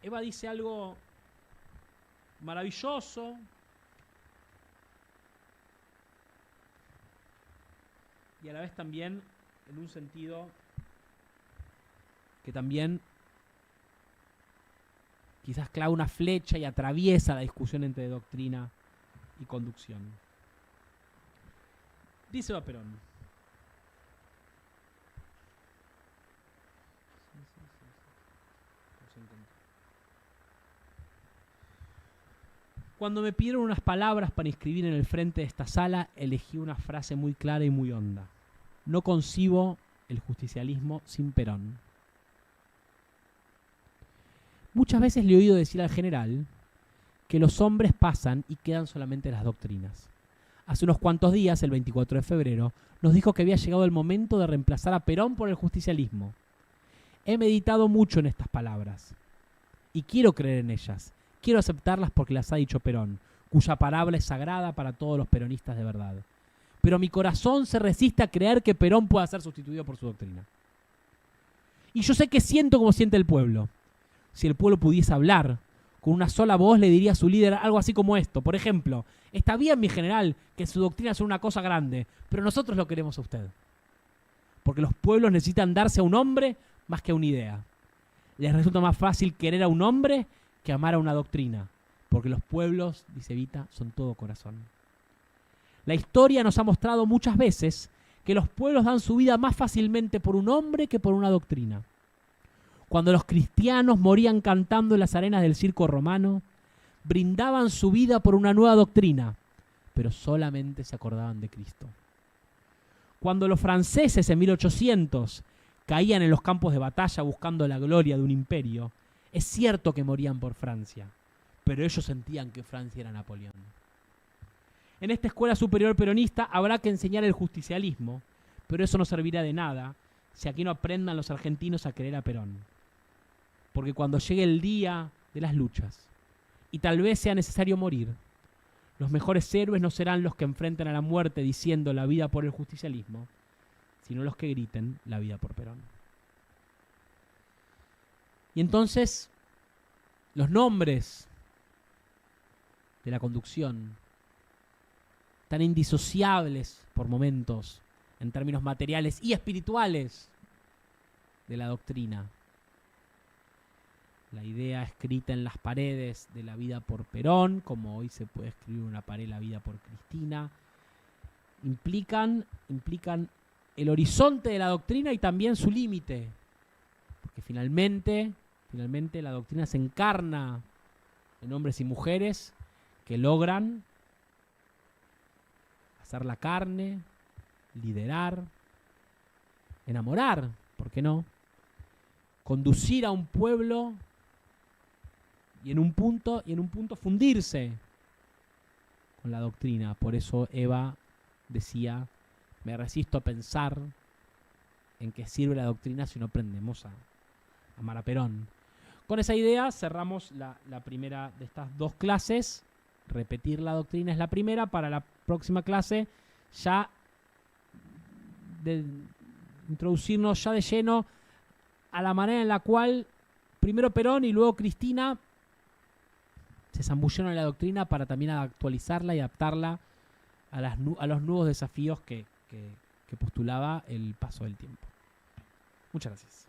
Eva dice algo maravilloso, y a la vez también en un sentido que también quizás clava una flecha y atraviesa la discusión entre doctrina y conducción. Dice Eva Perón: cuando me pidieron unas palabras para inscribir en el frente de esta sala, elegí una frase muy clara y muy honda. No concibo el justicialismo sin Perón. Muchas veces le he oído decir al general que los hombres pasan y quedan solamente las doctrinas. Hace unos cuantos días, el 24 de febrero, nos dijo que había llegado el momento de reemplazar a Perón por el justicialismo. He meditado mucho en estas palabras y quiero creer en ellas. Quiero aceptarlas porque las ha dicho Perón, cuya palabra es sagrada para todos los peronistas de verdad. Pero mi corazón se resiste a creer que Perón pueda ser sustituido por su doctrina. Y yo sé que siento como siente el pueblo. Si el pueblo pudiese hablar, con una sola voz le diría a su líder algo así como esto. Por ejemplo: está bien, mi general, que su doctrina es una cosa grande, pero nosotros lo queremos a usted. Porque los pueblos necesitan darse a un hombre más que a una idea. Les resulta más fácil querer a un hombre que amar a una doctrina. Porque los pueblos, dice Evita, son todo corazón. La historia nos ha mostrado muchas veces que los pueblos dan su vida más fácilmente por un hombre que por una doctrina. Cuando los cristianos morían cantando en las arenas del circo romano, brindaban su vida por una nueva doctrina, pero solamente se acordaban de Cristo. Cuando los franceses en 1800 caían en los campos de batalla buscando la gloria de un imperio, es cierto que morían por Francia, pero ellos sentían que Francia era Napoleón. En esta escuela superior peronista habrá que enseñar el justicialismo, pero eso no servirá de nada si aquí no aprendan los argentinos a querer a Perón. Porque cuando llegue el día de las luchas, y tal vez sea necesario morir, los mejores héroes no serán los que enfrenten a la muerte diciendo la vida por el justicialismo, sino los que griten la vida por Perón. Y entonces, los nombres de la conducción, tan indisociables por momentos en términos materiales y espirituales de la doctrina. La idea escrita en las paredes de la vida por Perón, como hoy se puede escribir en una pared la vida por Cristina, implican el horizonte de la doctrina y también su límite. Porque finalmente la doctrina se encarna en hombres y mujeres que logran hacer la carne, liderar, enamorar, ¿por qué no? Conducir a un pueblo y en un punto fundirse con la doctrina. Por eso Eva decía, me resisto a pensar en qué sirve la doctrina si no aprendemos a amar a Perón. Con esa idea cerramos la primera de estas dos clases. Repetir la doctrina es la primera. Para la próxima clase ya introducirnos ya de lleno a la manera en la cual primero Perón y luego Cristina se zambulleron en la doctrina para también actualizarla y adaptarla a los nuevos desafíos que postulaba el paso del tiempo. Muchas gracias.